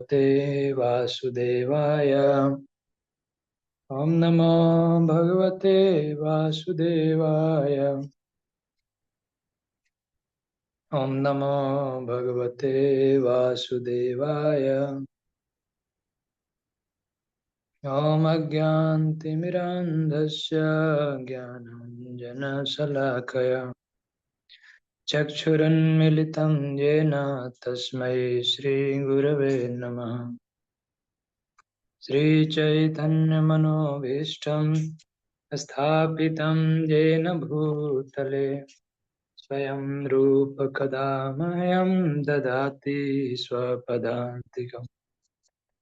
भगवते वासुदेवाय। ओम नमो भगवते वासुदेवाय। ओम नमो भगवते वासुदेवाय। ओम अज्ञानतिमिरान्धस्य ज्ञानाञ्जनशलाकया चक्षुरुन्मिलितं येन तस्मै श्रीगुरवे नमः। श्रीचैतन्यमनोभीष्टं स्थापितं येन भूतले स्वयं रूप कदा मह्यं ददाति स्वपदान्तिकम्।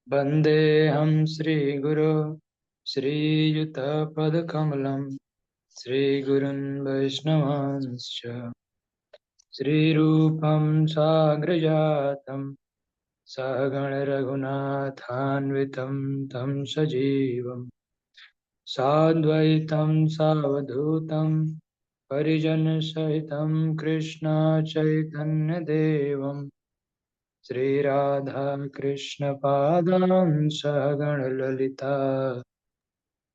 वन्देऽहं श्रीगुरो श्रीयुतपदकमलं श्रीगुरुन् वैष्णवांश्च श्रीरूपं साग्रजातं सहगणरघुनाथान्वितं तं सजीवं साद्वैतं सावधूतं परिजनसहितं कृष्णचैतन्यदेवं श्रीराधाकृष्णपादां सहगणललिता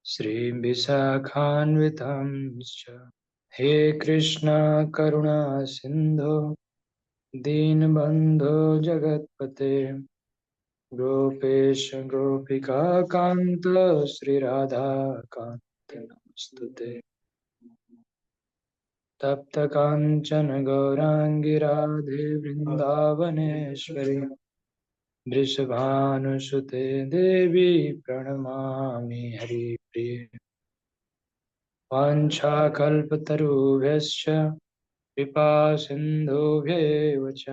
श्रीविशाखान्वितांश्च। हे कृष्ण करुणा सिन्धो दीनबन्धो जगत्पते गोपेश गोपिका कान्त श्रीराधाकान्त नमस्तुते। तप्त काञ्चन गौराङ्गी राधे वृन्दावनेश्वरी वृषभानुसुते देवी प्रणमामि हरिप्रिये। वाञ्छाकल्पतरुभ्यश्च कृपा सिन्धुभ्येव च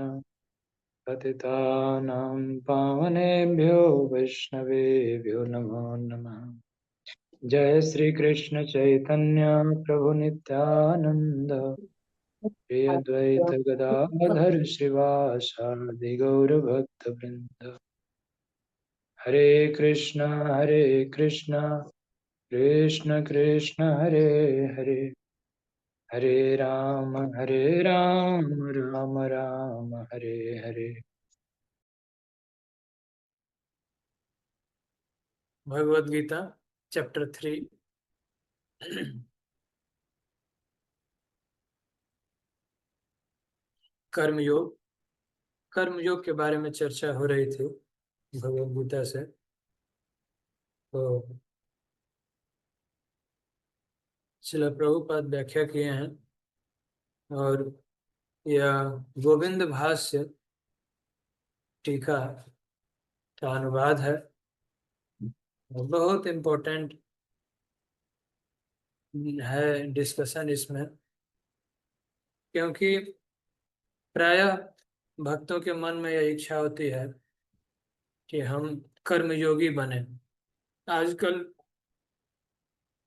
पतितानां पावनेभ्यो वैष्णवेभ्यो नमो नमः। जय श्री कृष्ण चैतन्य प्रभु नित्यानंद श्री अद्वैत गदाधर श्रीवासादि गौर भक्त वृंद। हरे कृष्णा कृष्ण कृष्ण हरे हरे हरे राम राम राम हरे हरे। भगवद गीता चैप्टर 3। कर्मयोग। कर्मयोग के बारे में चर्चा हो रही थी भगवद गीता से। तो श्रील प्रभुपाद व्याख्या किए हैं और यह गोविंद भाष्य टीका का अनुवाद है। बहुत इम्पोर्टेंट है डिस्कशन इसमें, क्योंकि प्रायः भक्तों के मन में यह इच्छा होती है कि हम कर्मयोगी बने। आजकल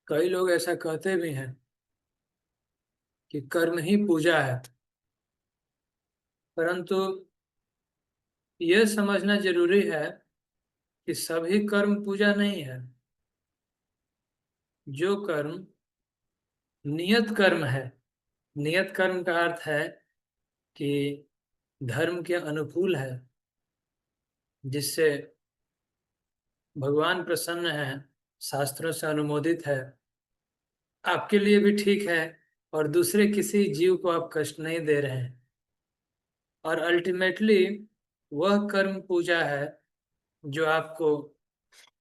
कई लोग ऐसा कहते भी हैं कि कर्म ही पूजा है, परंतु यह समझना जरूरी है कि सभी कर्म पूजा नहीं है। जो कर्म नियत कर्म है, नियत कर्म का अर्थ है कि धर्म के अनुकूल है, जिससे भगवान प्रसन्न है, शास्त्रों से अनुमोदित है, आपके लिए भी ठीक है और दूसरे किसी जीव को आप कष्ट नहीं दे रहे हैं, और अल्टीमेटली वह कर्म पूजा है जो आपको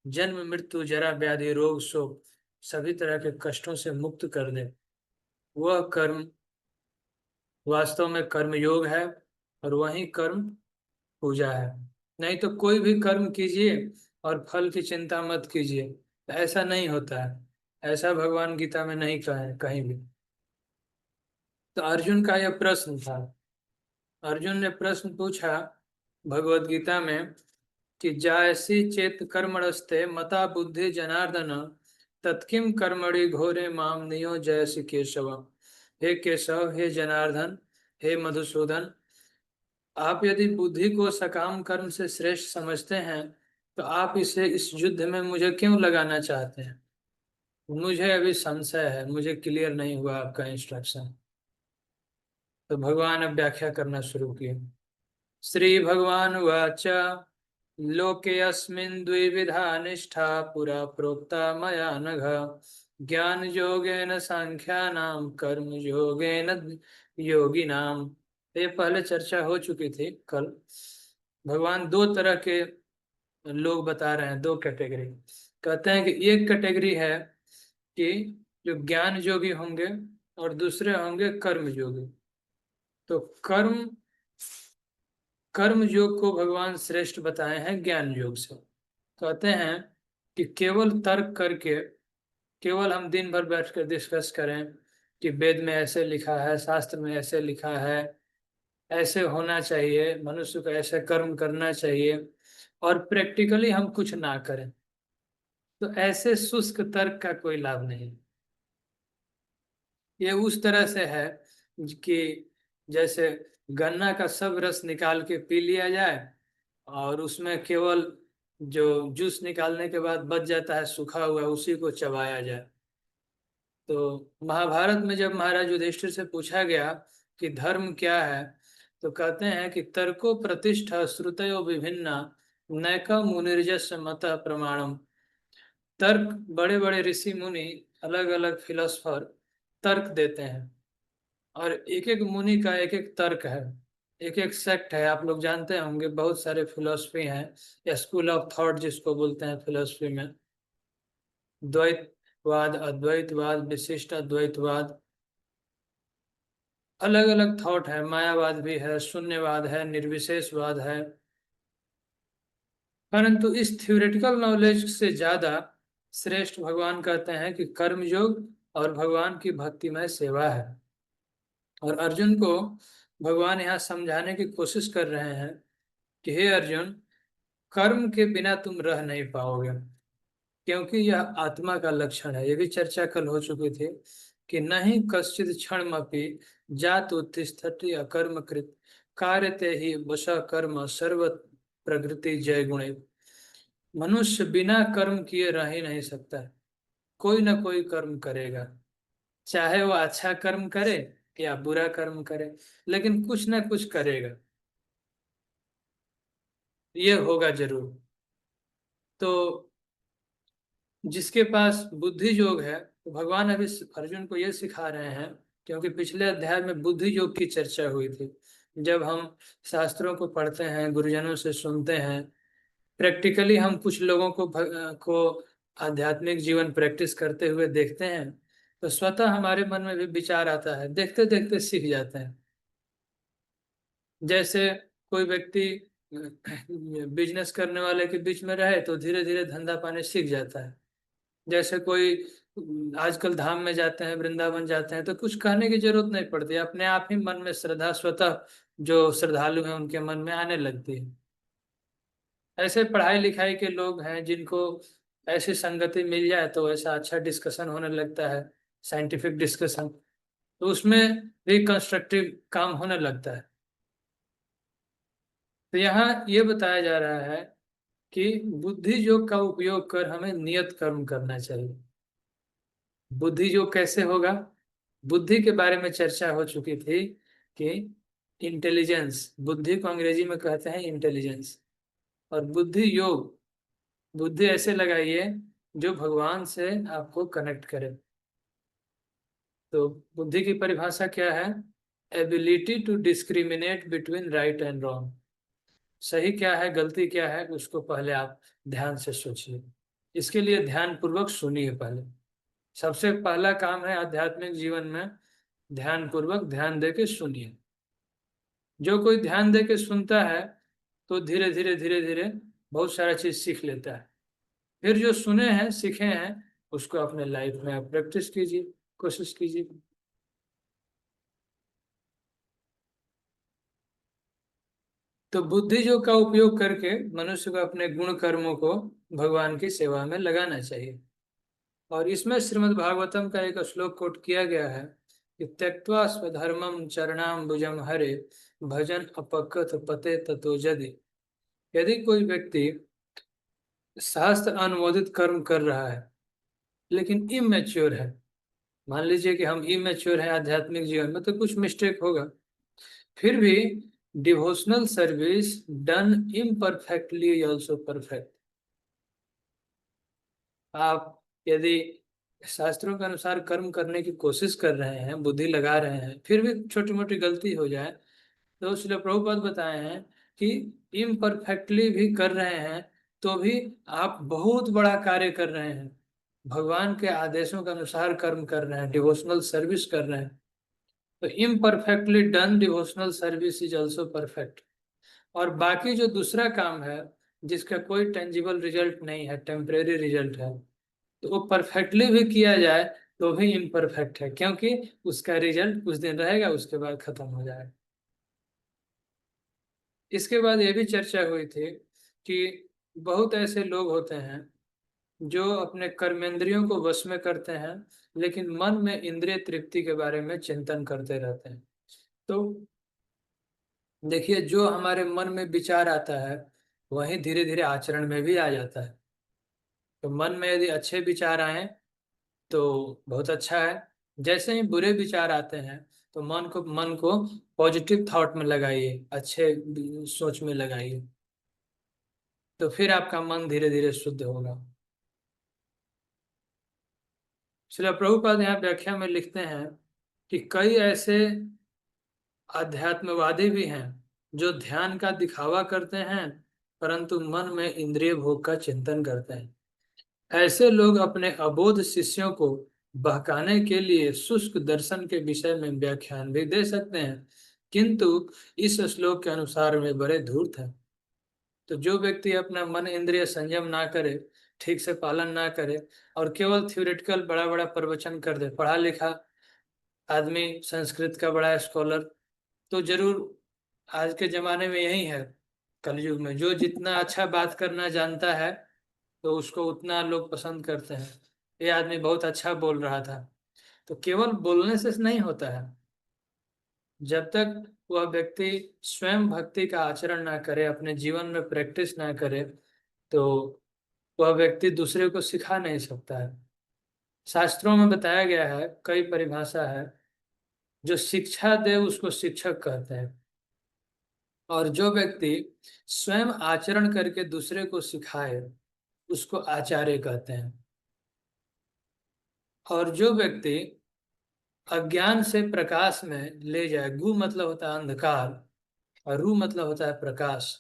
जन्म मृत्यु जरा व्याधि रोग शोक सभी तरह के कष्टों से मुक्त कर दे। वह कर्म वास्तव में कर्म योग है और वही कर्म पूजा है। नहीं तो कोई भी कर्म कीजिए और फल की चिंता मत कीजिए, ऐसा नहीं होता है। ऐसा भगवान गीता में नहीं कहा है कहीं भी। तो अर्जुन का यह प्रश्न था। अर्जुन ने प्रश्न पूछा भगवत गीता में कि जायसी चेत कर्मणस्ते मता बुद्धि जनार्दन तत्किम कर्मणि घोरे माम नियोजयसि केशव। हे केशव, हे जनार्दन, हे मधुसूदन, आप यदि बुद्धि को सकाम कर्म से श्रेष्ठ समझते हैं तो आप इसे इस युद्ध में मुझे क्यों लगाना चाहते हैं? मुझे अभी संशय है, मुझे क्लियर नहीं हुआ आपका इंस्ट्रक्शन। तो भगवान अब व्याख्या करना शुरू किए। श्री भगवान वाचा लोकेऽस्मिन् द्विविधा निष्ठा पुरा प्रोक्ता मया नघ ज्ञान योगेन सांख्यानां कर्म योगेन योगिनाम। ये पहले चर्चा हो चुकी थी कल। भगवान दो तरह के लोग बता रहे हैं, दो कैटेगरी। कहते हैं कि एक कैटेगरी है कि जो ज्ञान योगी होंगे और दूसरे होंगे कर्म योगी। तो कर्म योग को भगवान श्रेष्ठ बताए हैं ज्ञान योग से। कहते हैं कि केवल तर्क करके, केवल हम दिन भर बैठकर डिस्कस करें कि वेद में ऐसे लिखा है, शास्त्र में ऐसे लिखा है, ऐसे होना चाहिए, मनुष्य को ऐसे कर्म करना चाहिए, और प्रैक्टिकली हम कुछ ना करें, तो ऐसे शुष्क तर्क का कोई लाभ नहीं। ये उस तरह से है कि जैसे गन्ना का सब रस निकाल के पी लिया जाए और उसमें केवल जो जूस निकालने के बाद बच जाता है सूखा हुआ, उसी को चबाया जाए। तो महाभारत में जब महाराज युधिष्ठिर से पूछा गया कि धर्म क्या है, तो कहते हैं कि तर्को प्रतिष्ठा श्रुतयो विभिन्ना नैका मुनिर्जस्य मत प्रमाणम। तर्क, बड़े बड़े ऋषि मुनि, अलग अलग फिलोसफर तर्क देते हैं, और एक एक मुनि का एक एक तर्क है, एक एक सेक्ट है। आप लोग जानते होंगे बहुत सारे फिलोसफी हैं, या स्कूल ऑफ थॉट जिसको बोलते हैं फिलोसफी में। द्वैतवाद, अद्वैतवाद, विशिष्ट अद्वैतवाद, अलग अलग थॉट है। मायावाद भी है, शून्यवाद है, निर्विशेषवाद है। परंतु इस थ्योरेटिकल नॉलेज से ज्यादा श्रेष्ठ भगवान कहते हैं कि कर्म योग और भगवान की भक्तिमय सेवा है। और अर्जुन को भगवान यहाँ समझाने की कोशिश कर रहे हैं कि हे अर्जुन, कर्म के बिना तुम रह नहीं पाओगे, क्योंकि यह आत्मा का लक्षण है। ये भी चर्चा कल हो चुकी थी कि नहीं कश्चित क्षणमपि जात उत्तिष्ठति अकर्म कृत कार्यते ही वश कर्म सर्व प्रकृति जय गुणे। मनुष्य बिना कर्म किए रह ही नहीं सकता है। कोई ना कोई कर्म करेगा, चाहे वो अच्छा कर्म करे या बुरा कर्म करे, लेकिन कुछ ना कुछ करेगा, ये होगा जरूर। तो जिसके पास बुद्धि योग है, तो भगवान अभी अर्जुन को ये सिखा रहे हैं, क्योंकि पिछले अध्याय में बुद्धि योग की चर्चा हुई थी। जब हम शास्त्रों को पढ़ते हैं, गुरुजनों से सुनते हैं, प्रैक्टिकली हम कुछ लोगों को आध्यात्मिक जीवन प्रैक्टिस करते हुए देखते हैं, तो स्वतः हमारे मन में भी विचार आता है, देखते देखते सीख जाते हैं। जैसे कोई व्यक्ति बिजनेस करने वाले के बीच में रहे तो धीरे धीरे धंधा पानी सीख जाता है। जैसे कोई आजकल धाम में जाते हैं, वृंदावन जाते हैं, तो कुछ कहने की जरूरत नहीं पड़ती, अपने आप ही मन में श्रद्धा स्वतः जो श्रद्धालु हैं उनके मन में आने लगती है। ऐसे पढ़ाई लिखाई के लोग हैं जिनको ऐसी संगति मिल जाए तो ऐसा अच्छा डिस्कशन होने लगता है, साइंटिफिक डिस्कशन, तो उसमें भी कंस्ट्रक्टिव काम होने लगता है। तो यहाँ ये बताया जा रहा है कि बुद्धि योग का उपयोग कर हमें नियत कर्म करना चाहिए। बुद्धि योग कैसे होगा? बुद्धि के बारे में चर्चा हो चुकी थी कि इंटेलिजेंस, बुद्धि को अंग्रेजी में कहते हैं इंटेलिजेंस, और बुद्धि योग, बुद्धि ऐसे लगाइए जो भगवान से आपको कनेक्ट करे। तो बुद्धि की परिभाषा क्या है? Ability to discriminate between right and wrong. सही क्या है, गलती क्या है, उसको पहले आप ध्यान से सोचिए। इसके लिए ध्यान पूर्वक सुनिए। पहले सबसे पहला काम है आध्यात्मिक जीवन में, ध्यान पूर्वक ध्यान दे के सुनिए। जो कोई ध्यान दे के सुनता है तो धीरे धीरे धीरे धीरे बहुत सारा चीज सीख लेता है। फिर जो सुने हैं, सीखे हैं, उसको अपने लाइफ में आप प्रैक्टिस कीजिए, कोशिश कीजिए। तो बुद्धि जो का उपयोग करके मनुष्य को अपने गुण कर्मों को भगवान की सेवा में लगाना चाहिए। और इसमें श्रीमद् भागवतम का एक श्लोक कोट किया गया है कि त्यक्त्वा स्वधर्मम चरणाम्बुजम हरे भजन अपकथ पते ततो जदि। यदि कोई व्यक्ति शास्त्र अनुमोदित कर्म कर रहा है लेकिन इमेच्योर है, मान लीजिए कि हम इमेच्योर हैं आध्यात्मिक जीवन में, तो कुछ मिस्टेक होगा, फिर भी devotional service done imperfectly is also perfect. आप यदि शास्त्रों के अनुसार कर्म करने की कोशिश कर रहे हैं, बुद्धि लगा रहे हैं, फिर भी छोटी मोटी गलती हो जाए, तो श्रील प्रभुपाद बताए हैं कि इम्परफेक्टली भी कर रहे हैं तो भी आप बहुत बड़ा कार्य कर रहे हैं, भगवान के आदेशों के अनुसार कर्म कर रहे हैं, डिवोशनल सर्विस कर रहे हैं। तो imperfectly done devotional service is also perfect. और बाकी जो दूसरा काम है जिसका कोई टेंजिबल रिजल्ट नहीं है, टेम्परेरी रिजल्ट है, तो वो परफेक्टली भी किया जाए तो भी इम्परफेक्ट है, क्योंकि उसका रिजल्ट कुछ दिन रहेगा, उसके बाद खत्म हो जाएगा। इसके बाद ये भी चर्चा हुई थी कि बहुत ऐसे लोग होते हैं जो अपने कर्मेंद्रियों को वश में करते हैं, लेकिन मन में इंद्रिय तृप्ति के बारे में चिंतन करते रहते हैं। तो देखिए, जो हमारे मन में विचार आता है वही धीरे धीरे आचरण में भी आ जाता है। तो मन में यदि अच्छे विचार आए तो बहुत अच्छा है, जैसे ही बुरे विचार आते हैं तो मन को पॉजिटिव थॉट में लगाइए, अच्छे सोच में लगाइए, तो फिर आपका मन धीरे धीरे शुद्ध होगा। श्रील प्रभुपाद यहाँ व्याख्या में लिखते हैं कि कई ऐसे अध्यात्मवादी भी हैं जो ध्यान का दिखावा करते हैं परंतु मन में इंद्रिय भोग का चिंतन करते हैं। ऐसे लोग अपने अबोध शिष्यों को बहकाने के लिए शुष्क दर्शन के विषय में व्याख्यान भी दे सकते हैं, किंतु इस श्लोक के अनुसार वे बड़े धूर्त हैं। तो जो व्यक्ति अपना मन इंद्रिय संयम ना करे, ठीक से पालन ना करे और केवल थ्योरेटिकल बड़ा बड़ा प्रवचन कर दे, पढ़ा लिखा आदमी, संस्कृत का बड़ा स्कॉलर, तो जरूर आज के जमाने में यही है, कलयुग में जो जितना अच्छा बात करना जानता है तो उसको उतना लोग पसंद करते हैं। ये आदमी बहुत अच्छा बोल रहा था, तो केवल बोलने से नहीं होता है। जब तक वह व्यक्ति स्वयं भक्ति का आचरण ना करे, अपने जीवन में प्रैक्टिस ना करे, तो वह व्यक्ति दूसरे को सिखा नहीं सकता है। शास्त्रों में बताया गया है, कई परिभाषा है, जो शिक्षा दे उसको शिक्षक कहते हैं, और जो व्यक्ति स्वयं आचरण करके दूसरे को सिखाए उसको आचार्य कहते हैं। और जो व्यक्ति अज्ञान से प्रकाश में ले जाए, गु मतलब होता है अंधकार और रू मतलब होता है प्रकाश,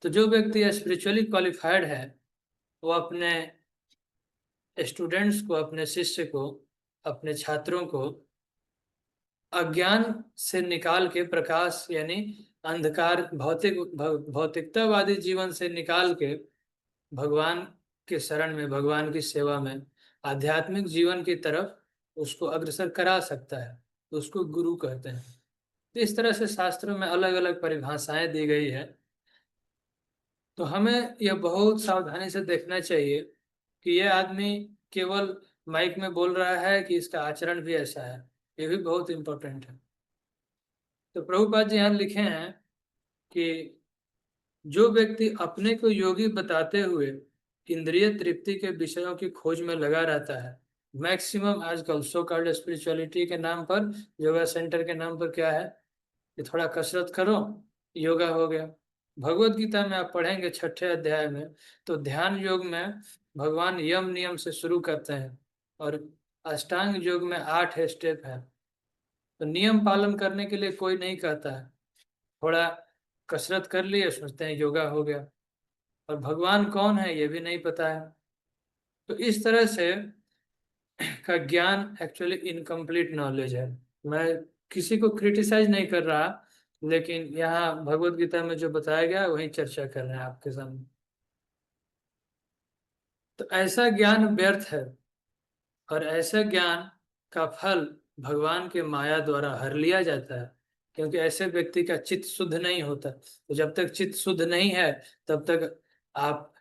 तो जो व्यक्ति स्पिरिचुअली क्वालिफाइड है वो अपने स्टूडेंट्स को, अपने शिष्य को, अपने छात्रों को अज्ञान से निकाल के प्रकाश यानी अंधकार, भौतिकतावादी जीवन से निकाल के भगवान के शरण में, भगवान की सेवा में, आध्यात्मिक जीवन की तरफ उसको अग्रसर करा सकता है, तो उसको गुरु कहते हैं। तो इस तरह से शास्त्रों में अलग अलग परिभाषाएं दी गई है। तो हमें यह बहुत सावधानी से देखना चाहिए कि यह आदमी केवल माइक में बोल रहा है कि इसका आचरण भी ऐसा है, ये भी बहुत इंपॉर्टेंट है। तो प्रभुपाद जी यहाँ लिखे हैं कि जो व्यक्ति अपने को योगी बताते हुए इंद्रिय तृप्ति के विषयों की खोज में लगा रहता है, मैक्सिमम आजकल सो कॉल्ड स्पिरिचुअलिटी के नाम पर, योगा सेंटर के नाम पर क्या है कि थोड़ा कसरत करो, योगा हो गया। भगवत गीता में आप पढ़ेंगे 6ठे अध्याय में, तो ध्यान योग में भगवान यम नियम से शुरू करते हैं और अष्टांग योग में 8 स्टेप है। तो नियम पालन करने के लिए कोई नहीं कहता है, थोड़ा कसरत कर लिए सोचते हैं योगा हो गया, और भगवान कौन है ये भी नहीं पता है। तो इस तरह से का ज्ञान एक्चुअली इनकम्प्लीट नॉलेज है। मैं किसी को क्रिटिसाइज नहीं कर रहा, लेकिन यहाँ भगवत गीता में जो बताया गया वही चर्चा कर रहे हैं आपके सामने। तो ऐसा ज्ञान व्यर्थ है, और ऐसे ज्ञान का फल भगवान के माया द्वारा हर लिया जाता है, क्योंकि ऐसे व्यक्ति का चित्त शुद्ध नहीं होता। तो जब तक चित्त शुद्ध नहीं है तब तक आप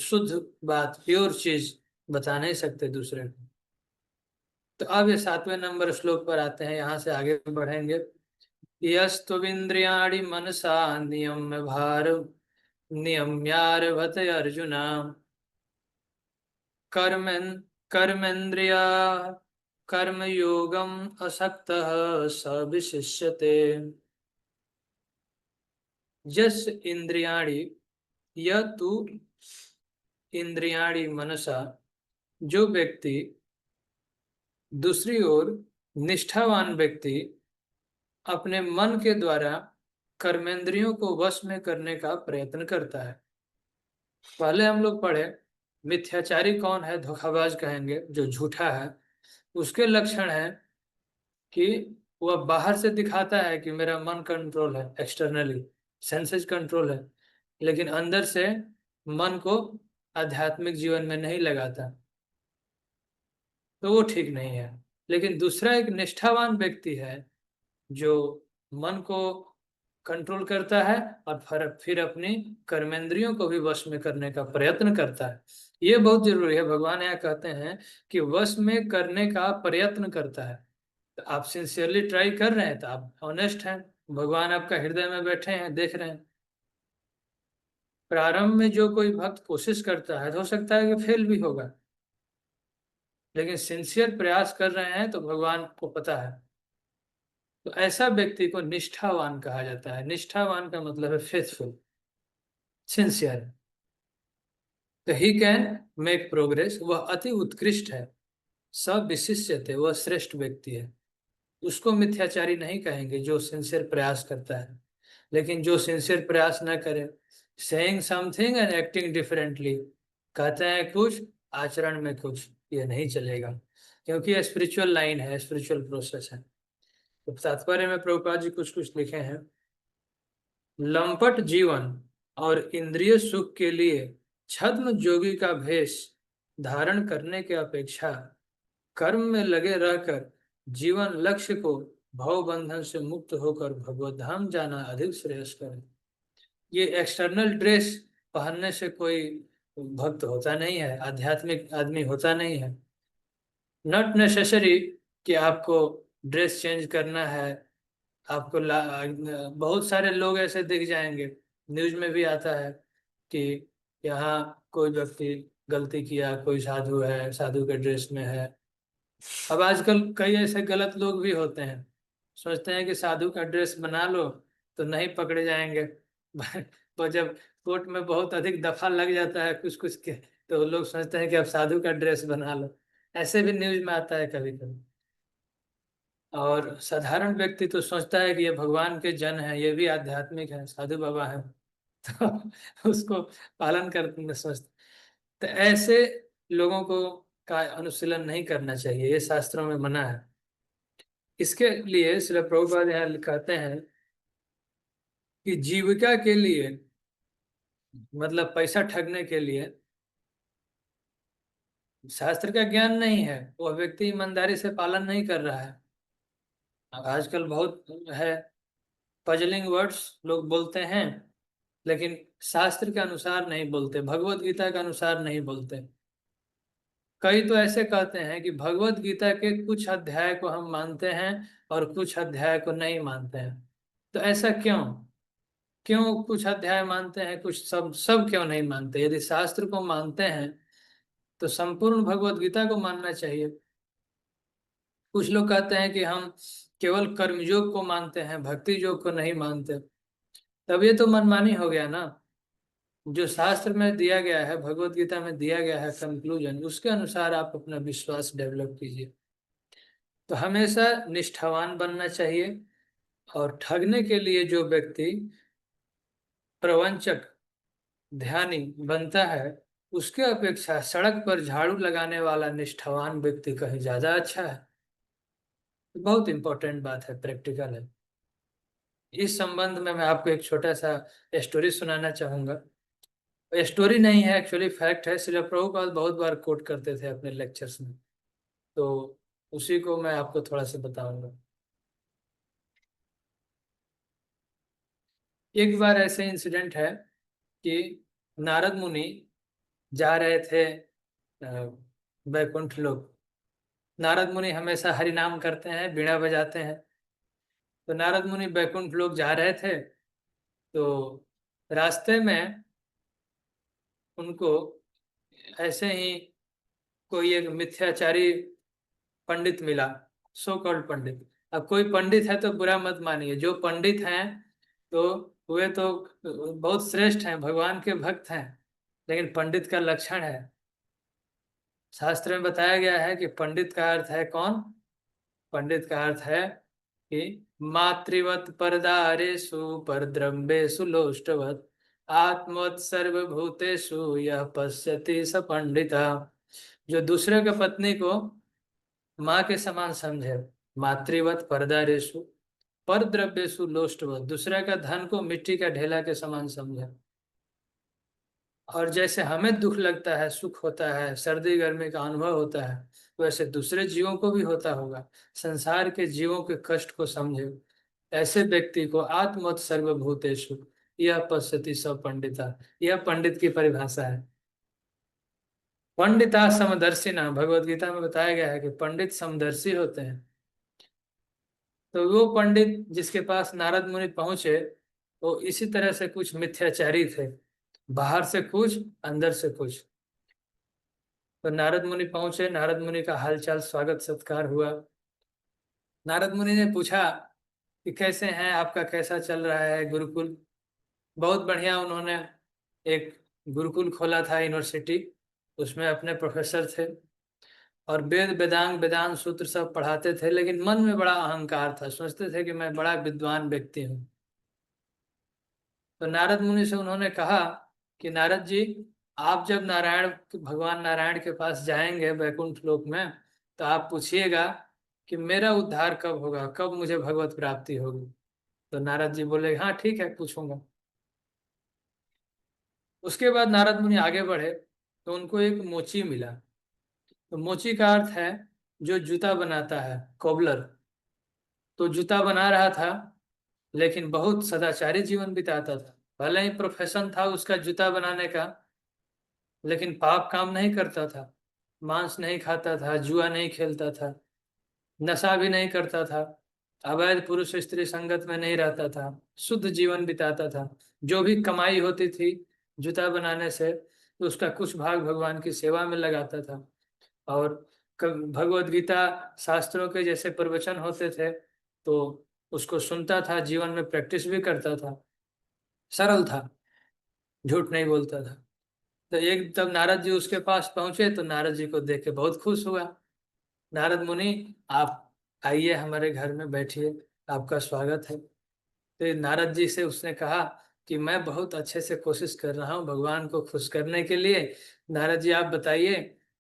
शुद्ध बात, प्योर चीज बता नहीं सकते दूसरे को। तो अब ये 7वें नंबर श्लोक पर आते हैं, यहाँ से आगे बढ़ेंगे। यस्तुविन्द्रियाणि मनसा नियम्य भार नियम्यारभते अर्जुन कर्मेन् कर्मेन्द्रिया कर्मयोगम असक्तः स विशिष्यते। यस्य इंद्रियाणि य तु इंद्रियाणि मनसा, जो व्यक्ति, दूसरी ओर निष्ठावान व्यक्ति अपने मन के द्वारा कर्मेंद्रियों को वश में करने का प्रयत्न करता है। पहले हम लोग पढ़े मिथ्याचारी कौन है, धोखाबाज कहेंगे, जो झूठा है। उसके लक्षण है कि वह बाहर से दिखाता है कि मेरा मन कंट्रोल है, एक्सटर्नली सेंसेस कंट्रोल है, लेकिन अंदर से मन को आध्यात्मिक जीवन में नहीं लगाता, तो वो ठीक नहीं है। लेकिन दूसरा एक निष्ठावान व्यक्ति है जो मन को कंट्रोल करता है और फिर अपनी कर्मेंद्रियों को भी वश में करने का प्रयत्न करता है। ये बहुत जरूरी है। भगवान यहाँ कहते हैं कि वश में करने का प्रयत्न करता है। तो आप सिंसियरली ट्राई कर रहे हैं तो आप ऑनेस्ट हैं, भगवान आपका हृदय में बैठे हैं, देख रहे हैं। प्रारंभ में जो कोई भक्त कोशिश करता है तो हो सकता है कि फेल भी होगा, लेकिन सिंसियर प्रयास कर रहे हैं तो भगवान को पता है। तो ऐसा व्यक्ति को निष्ठावान कहा जाता है। निष्ठावान का मतलब है फेथफुल, सिंसियर। तो ही कैन मेक प्रोग्रेस, वह अति उत्कृष्ट है। सब विशिष्ट थे, वह श्रेष्ठ व्यक्ति है। उसको मिथ्याचारी नहीं कहेंगे जो सिंसियर प्रयास करता है। लेकिन जो सिंसियर प्रयास ना करे, saying something and acting differently, कहते हैं कुछ आचरण में कुछ, ये नहीं चलेगा, क्योंकि ये स्पिरिचुअल लाइन है, स्पिरिचुअल प्रोसेस है। तो तात्पर्य में प्रभुपाद जी कुछ कुछ लिखे हैं। लंपट जीवन और इंद्रिय सुख के लिए छद्म जोगी का भेष धारण करने के अपेक्षा कर्म में लगे रहकर जीवन लक्ष्य को भव बंधन से मुक्त होकर भगवत धाम जाना अधिक श्रेयस्कर है। ये एक्सटर्नल ड्रेस पहनने से कोई भक्त होता नहीं है, आध्यात्मिक आदमी होता नहीं है। नॉट नेसेसरी कि आपको ड्रेस चेंज करना है। आपको बहुत सारे लोग ऐसे दिख जाएंगे, न्यूज में भी आता है कि यहाँ कोई व्यक्ति गलती किया, कोई साधु है, साधु के ड्रेस में है। अब आजकल कई ऐसे गलत लोग भी होते हैं, सोचते हैं कि साधु का ड्रेस बना लो तो नहीं पकड़े जाएंगे। तो जब कोर्ट में बहुत अधिक दफा लग जाता है कुछ कुछ के, तो लोग सोचते हैं कि अब साधु का ड्रेस बना लो। ऐसे भी न्यूज में आता है कभी कभी। और साधारण व्यक्ति तो सोचता है कि ये भगवान के जन है, ये भी आध्यात्मिक है, साधु बाबा है, तो उसको पालन करने सोचते। तो ऐसे लोगों को का अनुशीलन नहीं करना चाहिए, ये शास्त्रों में मना है। इसके लिए श्रील प्रभुपाद यहाँ कहते हैं कि जीविका के लिए, मतलब पैसा ठगने के लिए, शास्त्र का ज्ञान नहीं है, वह व्यक्ति ईमानदारी से पालन नहीं कर रहा है। अब आजकल बहुत है, पजलिंग वर्ड्स लोग बोलते हैं, लेकिन शास्त्र के अनुसार नहीं बोलते, भगवत गीता के अनुसार नहीं बोलते। कई तो ऐसे कहते हैं कि भगवत गीता के कुछ अध्याय को हम मानते हैं और कुछ अध्याय को नहीं मानते हैं। तो ऐसा क्यों? क्यों कुछ अध्याय मानते हैं, कुछ सब सब क्यों नहीं मानते? यदि शास्त्र को मानते हैं तो संपूर्ण भगवत गीता को मानना चाहिए। कुछ लोग कहते हैं कि हम केवल कर्मयोग को मानते हैं, भक्ति योग को नहीं मानते। तब ये तो मनमानी हो गया ना। जो शास्त्र में दिया गया है, भगवत गीता में दिया गया है कंक्लूजन, उसके अनुसार आप अपना विश्वास डेवलप कीजिए। तो हमेशा निष्ठावान बनना चाहिए। और ठगने के लिए जो व्यक्ति प्रवंचक, ध्यानी बनता है, उसके अपेक्षा सड़क पर झाड़ू लगाने वाला निष्ठावान व्यक्ति कहीं ज्यादा अच्छा है। बहुत इंपॉर्टेंट बात है, प्रैक्टिकल है। इस संबंध में मैं आपको एक छोटा सा स्टोरी सुनाना चाहूंगा। स्टोरी नहीं है, एक्चुअली फैक्ट है। श्रील प्रभुपाद बहुत बार कोट करते थे अपने लेक्चर्स में, तो उसी को मैं आपको थोड़ा सा बताऊंगा। एक बार ऐसे इंसिडेंट है कि नारद मुनि जा रहे थे वैकुंठ लोक। नारद मुनि हमेशा हरि नाम करते हैं, बीड़ा बजाते हैं। तो नारद मुनि वैकुंठ लोक जा रहे थे, तो रास्ते में उनको ऐसे ही कोई एक मिथ्याचारी पंडित मिला, सो कॉल्ड पंडित। अब कोई पंडित है तो बुरा मत मानिए, जो पंडित हैं तो वे तो बहुत श्रेष्ठ हैं, भगवान के भक्त हैं, लेकिन पंडित का लक्षण है। शास्त्र में बताया गया है कि पंडित का अर्थ है कौन? पंडित का अर्थ है कि मातृवत परदारेषु परद्रव्येषु लोष्टवत् आत्मवत् सर्वभूतेषु यह पश्यति स पंडिता। जो दूसरे के पत्नी को माँ के समान समझे, मातृवत परदारेषु परद्रव्येषु लोष्टवत्, दूसरे का धन को मिट्टी का ढेला के समान समझे। और जैसे हमें दुख लगता है, सुख होता है, सर्दी गर्मी का अनुभव होता है, वैसे दूसरे जीवों को भी होता होगा। संसार के जीवों के कष्ट को समझे, ऐसे व्यक्ति को आत्मवत् सर्वभूतेषु यह पश्यति स पंडिता, यह पंडित की परिभाषा है। पंडिता समदर्शिना, भगवत गीता में बताया गया है कि पंडित समदर्शी होते हैं। तो वो पंडित जिसके पास नारद मुनि पहुंचे, वो इसी तरह से कुछ मिथ्याचारी थे, बाहर से कुछ अंदर से कुछ। तो नारद मुनि पहुंचे, नारद मुनि का हालचाल स्वागत सत्कार हुआ। नारद मुनि ने पूछा कि कैसे हैं, आपका कैसा चल रहा है गुरुकुल? बहुत बढ़िया। उन्होंने एक गुरुकुल खोला था, यूनिवर्सिटी, उसमें अपने प्रोफेसर थे और वेद वेदांग वेदांत सूत्र सब पढ़ाते थे, लेकिन मन में बड़ा अहंकार था, सोचते थे कि मैं बड़ा विद्वान व्यक्ति हूँ। तो नारद मुनि से उन्होंने कहा कि नारद जी, आप जब भगवान नारायण के पास जाएंगे वैकुंठ लोक में, तो आप पूछिएगा कि मेरा उद्धार कब होगा, कब मुझे भगवत प्राप्ति होगी। तो नारद जी बोले हाँ ठीक है, पूछूंगा। उसके बाद नारद मुनि आगे बढ़े तो उनको एक मोची मिला। तो मोची का अर्थ है जो जूता बनाता है, कोबलर। तो जूता बना रहा था, लेकिन बहुत सदाचारी जीवन बिताता था। भले ही प्रोफेशन था उसका जूता बनाने का, लेकिन पाप काम नहीं करता था, मांस नहीं खाता था, जुआ नहीं खेलता था, नशा भी नहीं करता था, अवैध पुरुष स्त्री संगत में नहीं रहता था, शुद्ध जीवन बिताता था। जो भी कमाई होती थी जूता बनाने से, तो उसका कुछ भाग भगवान की सेवा में लगाता था। और भगवत गीता शास्त्रों के जैसे प्रवचन होते थे तो उसको सुनता था, जीवन में प्रैक्टिस भी करता था, सरल था, झूठ नहीं बोलता था। तो एक तब नारद जी उसके पास पहुंचे तो नारद जी को देख के बहुत खुश हुआ। नारद मुनि, आप आइए हमारे घर में बैठिए, आपका स्वागत है। तो नारद जी से उसने कहा कि मैं बहुत अच्छे से कोशिश कर रहा हूँ भगवान को खुश करने के लिए। नारद जी आप बताइए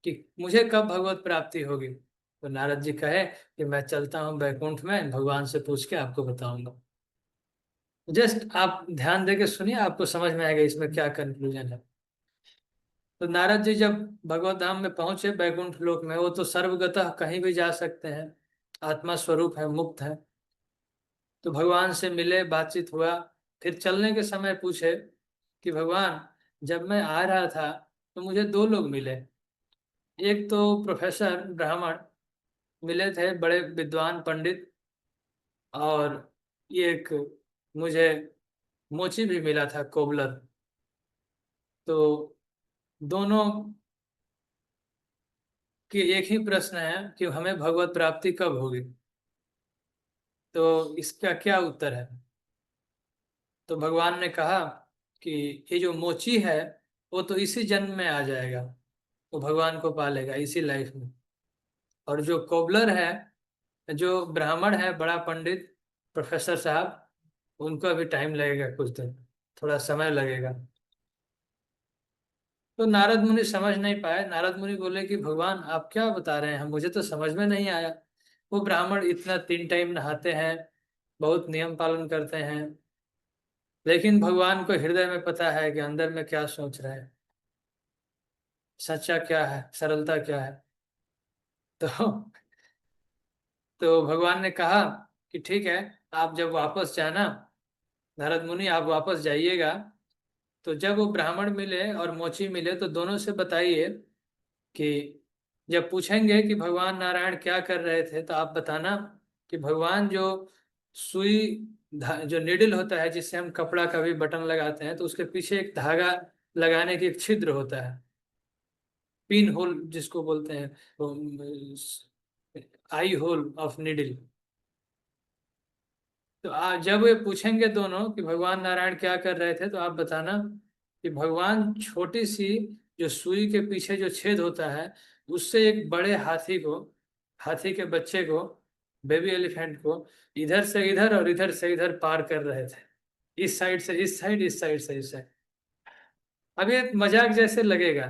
कि मुझे कब भगवत प्राप्ति होगी? तो नारद जी कहे कि मैं चलता हूँ बैकुंठ में, भगवान से पूछ के आपको बताऊंगा। जस्ट आप ध्यान दे के सुनिए, आपको समझ में आएगा इसमें क्या कंक्लूजन है। तो नारद जी जब भगवत धाम में पहुंचे बैकुंठ लोक में, वो तो सर्वगतः कहीं भी जा सकते हैं, आत्मा स्वरूप है, मुक्त है। तो भगवान से मिले, बातचीत हुआ। फिर चलने के समय पूछे कि भगवान, जब मैं आ रहा था तो मुझे दो लोग मिले। एक तो प्रोफेसर ब्राह्मण मिले थे, बड़े विद्वान पंडित, और एक मुझे मोची भी मिला था, कोबलर। तो दोनों की एक ही प्रश्न है कि हमें भगवत प्राप्ति कब होगी। तो इसका क्या उत्तर है? तो भगवान ने कहा कि ये जो मोची है वो तो इसी जन्म में आ जाएगा, वो भगवान को पालेगा इसी लाइफ में। और जो कोबलर है, जो ब्राह्मण है, बड़ा पंडित, प्रोफेसर साहब, उनको अभी टाइम लगेगा, कुछ दिन, थोड़ा समय लगेगा। तो नारद मुनि समझ नहीं पाए। नारद मुनि बोले कि भगवान आप क्या बता रहे हैं, मुझे तो समझ में नहीं आया। वो ब्राह्मण इतना 3 टाइम नहाते हैं, बहुत नियम पालन करते हैं, लेकिन भगवान को हृदय में पता है कि अंदर में क्या सोच रहे हैं, सच्चा क्या है, सरलता क्या है। तो भगवान ने कहा कि ठीक है, आप जब वापस जाना, नारद मुनि आप वापस जाइएगा, तो जब वो ब्राह्मण मिले और मोची मिले तो दोनों से बताइए कि जब पूछेंगे कि भगवान नारायण क्या कर रहे थे, तो आप बताना कि भगवान जो सुई जो निडल होता है जिससे हम कपड़ा का भी बटन लगाते हैं, तो उसके पीछे एक धागा लगाने की एक छिद्र होता है, पिन होल जिसको बोलते हैं, आई होल ऑफ निडल। तो जब ये पूछेंगे दोनों कि भगवान नारायण क्या कर रहे थे, तो आप बताना कि भगवान छोटी सी जो सुई के पीछे जो छेद होता है, उससे एक बड़े हाथी को, हाथी के बच्चे को, बेबी एलिफेंट को इधर से इधर और इधर से इधर पार कर रहे थे। इस साइड से इस साइड, इस साइड से इस साइड। अब ये मजाक जैसे लगेगा,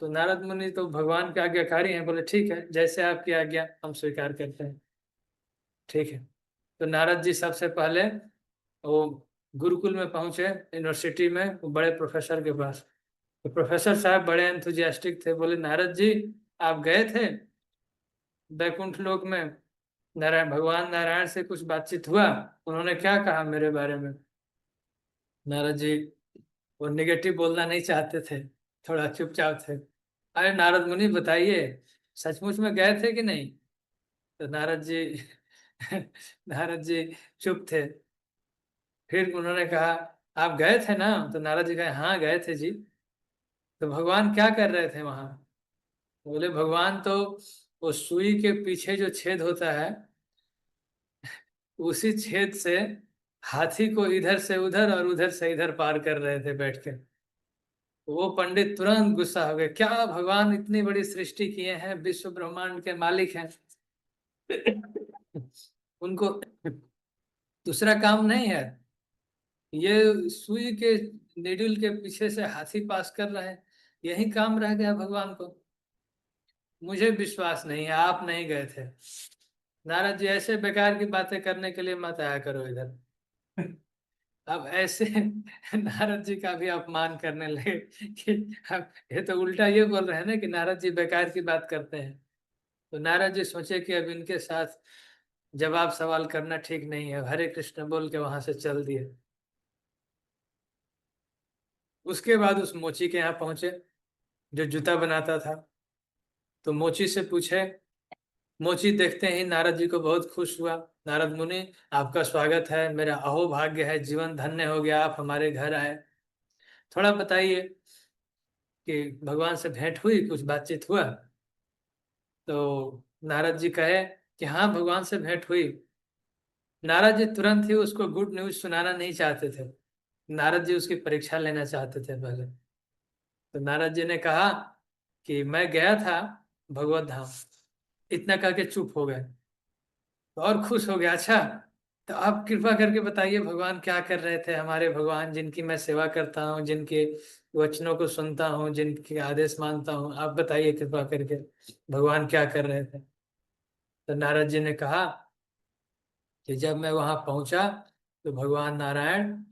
तो नारद मुनि तो भगवान के आज्ञाकारी हैं, बोले ठीक है, जैसे आपकी आज्ञा हम स्वीकार करते हैं। ठीक है। तो नारद जी सबसे पहले वो गुरुकुल में पहुंचे, यूनिवर्सिटी में, वो बड़े प्रोफेसर के पास। तो प्रोफेसर साहब बड़े एंथुजियास्टिक थे, बोले नारद जी आप गए थे बैकुंठ लोक में, नारायण भगवान नारायण से कुछ बातचीत हुआ, उन्होंने क्या कहा मेरे बारे में? नारद जी वो निगेटिव बोलना नहीं चाहते थे, थोड़ा चुपचाप थे। अरे नारद मुनि बताइए, सचमुच में गए थे कि नहीं? तो नारद जी नारद जी चुप थे। फिर उन्होंने कहा आप गए थे ना? तो नारद जी कहे हाँ गए थे जी। तो भगवान क्या कर रहे थे वहां? बोले भगवान तो वो सुई के पीछे जो छेद होता है, उसी छेद से हाथी को इधर से उधर और उधर से इधर पार कर रहे थे बैठ के। वो पंडित तुरंत गुस्सा हो गए, क्या भगवान इतनी बड़ी सृष्टि किए हैं, विश्व ब्रह्मांड के मालिक हैं, उनको दूसरा काम नहीं है? ये सुई के निडिल के पीछे से हाथी पास कर रहे हैं, यही काम रह गया भगवान को। मुझे विश्वास नहीं है, आप नहीं गए थे। नारद जी ऐसे बेकार की बातें करने के लिए मत आया करो इधर। अब ऐसे नारद जी का भी अपमान करने लगे कि अब ये तो उल्टा ये बोल रहे हैं ना कि नारद जी बेकार की बात करते हैं। तो नारद जी सोचे कि अब इनके साथ जवाब सवाल करना ठीक नहीं है, हरे कृष्ण बोल के वहां से चल दिए। उसके बाद उस मोची के यहाँ पहुंचे जो जूता बनाता था। तो मोची से पूछे, मोची देखते ही नारद जी को बहुत खुश हुआ। नारद मुनि आपका स्वागत है, मेरा अहोभाग्य है, जीवन धन्य हो गया, आप हमारे घर आए। थोड़ा बताइए कि भगवान से भेंट हुई, कुछ बातचीत हुआ? तो नारद जी कहे कि हाँ भगवान से भेंट हुई। नारद जी तुरंत ही उसको गुड न्यूज सुनाना नहीं चाहते थे, नारद जी उसकी परीक्षा लेना चाहते थे पहले। तो नारद जी ने कहा कि मैं गया था भगवत धाम, इतना करके चुप हो गए। तो और खुश हो गया, अच्छा तो आप कृपा करके बताइए भगवान क्या कर रहे थे, हमारे भगवान जिनकी मैं सेवा करता हूँ, जिनके वचनों को सुनता हूँ, जिनके आदेश मानता हूँ, आप बताइए कृपा करके भगवान क्या कर रहे थे? तो नारद जी ने कहा कि जब मैं वहां पहुंचा तो भगवान नारायण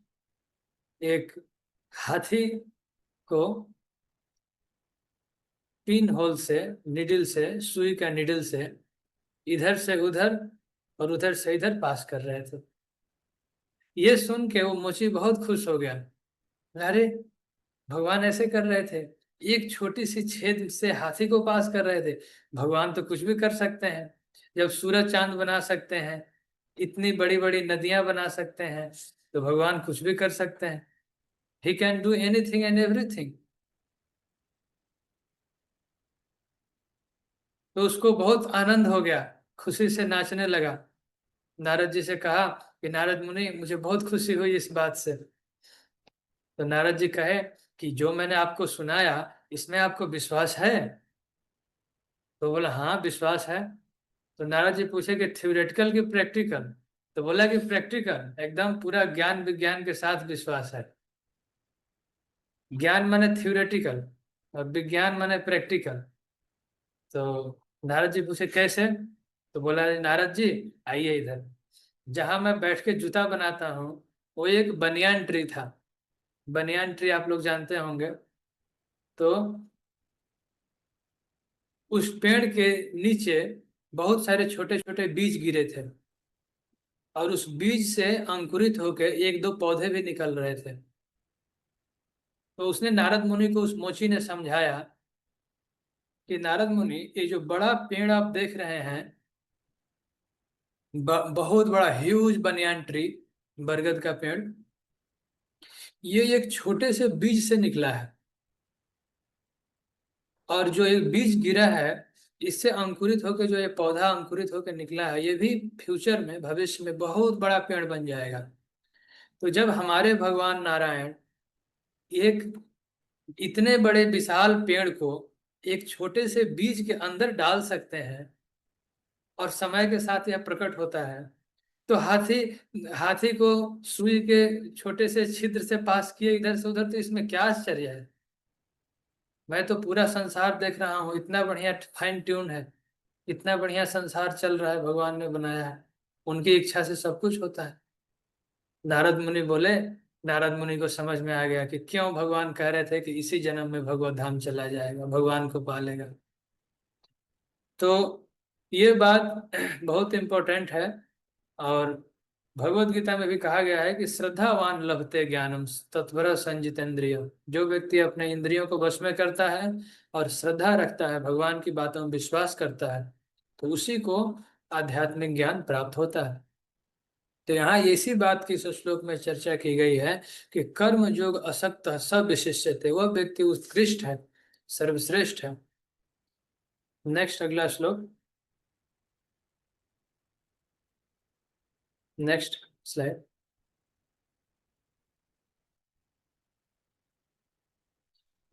एक हाथी को पिन होल से, निडिल से, सुई का निडिल से इधर से उधर और उधर से इधर पास कर रहे थे। ये सुन के वो मोची बहुत खुश हो गया। अरे भगवान ऐसे कर रहे थे, एक छोटी सी छेद से हाथी को पास कर रहे थे, भगवान तो कुछ भी कर सकते हैं। जब सूरज चांद बना सकते हैं, इतनी बड़ी बड़ी नदियां बना सकते हैं, तो भगवान कुछ भी कर सकते हैं। He can do anything and everything. तो उसको बहुत आनंद हो गया, खुशी से नाचने लगा। नारद जी से कहा कि नारद मुनि मुझे बहुत खुशी हुई इस बात से। तो नारद जी कहे कि जो मैंने आपको सुनाया, इसमें आपको विश्वास है? तो बोला हाँ विश्वास है। तो नारद जी पूछे कि थ्योरेटिकल की प्रैक्टिकल? तो बोला कि प्रैक्टिकल, एकदम पूरा ज्ञान विज्ञान के साथ विश्वास है। ज्ञान माने थ्योरेटिकल और विज्ञान माने प्रैक्टिकल। तो नारद जी पूछे कैसे? तो बोला नारद जी आइए इधर, जहां मैं बैठ के जूता बनाता हूँ वो एक बनियान ट्री था। बनियान ट्री आप लोग जानते होंगे। तो उस पेड़ के नीचे बहुत सारे छोटे छोटे बीज गिरे थे, और उस बीज से अंकुरित होकर एक दो पौधे भी निकल रहे थे। तो उसने नारद मुनि को, उस मोची ने समझाया कि नारद मुनि ये जो बड़ा पेड़ आप देख रहे हैं, बहुत बड़ा ह्यूज बनियान ट्री, बरगद का पेड़, ये एक छोटे से बीज से निकला है। और जो एक बीज गिरा है, इससे अंकुरित होकर जो ये पौधा अंकुरित होकर निकला है, ये भी फ्यूचर में, भविष्य में बहुत बड़ा पेड़ बन जाएगा। तो जब हमारे भगवान नारायण एक इतने बड़े विशाल पेड़ को एक छोटे से बीज के अंदर डाल सकते हैं और समय के साथ यह प्रकट होता है, तो हाथी हाथी को सुई के छोटे से छिद्र से पास किए इधर से उधर, तो इसमें क्या आश्चर्य है। मैं तो पूरा संसार देख रहा हूँ, इतना बढ़िया फाइन ट्यून है, इतना बढ़िया संसार चल रहा है, भगवान ने बनाया है, उनकी इच्छा से सब कुछ होता है। नारद मुनि बोले, नारद मुनि को समझ में आ गया कि क्यों भगवान कह रहे थे कि इसी जन्म में भगवत धाम चला जाएगा, भगवान को पालेगा। तो ये बात बहुत इम्पोर्टेंट है। और भगवत गीता में भी कहा गया है कि श्रद्धावान लभते ज्ञानम तत्पर संजितेंद्रिय। जो व्यक्ति अपने इंद्रियों को वश में करता है और श्रद्धा रखता है, भगवान की बातों में विश्वास करता है, तो उसी को आध्यात्मिक ज्ञान प्राप्त होता है। तो यहाँ इसी बात की इस श्लोक में चर्चा की गई है कि कर्म योग असक्त सब विशिष्यते, वह व्यक्ति उत्कृष्ट है, सर्वश्रेष्ठ है। नेक्स्ट, अगला श्लोक, नेक्स्ट स्लाइड।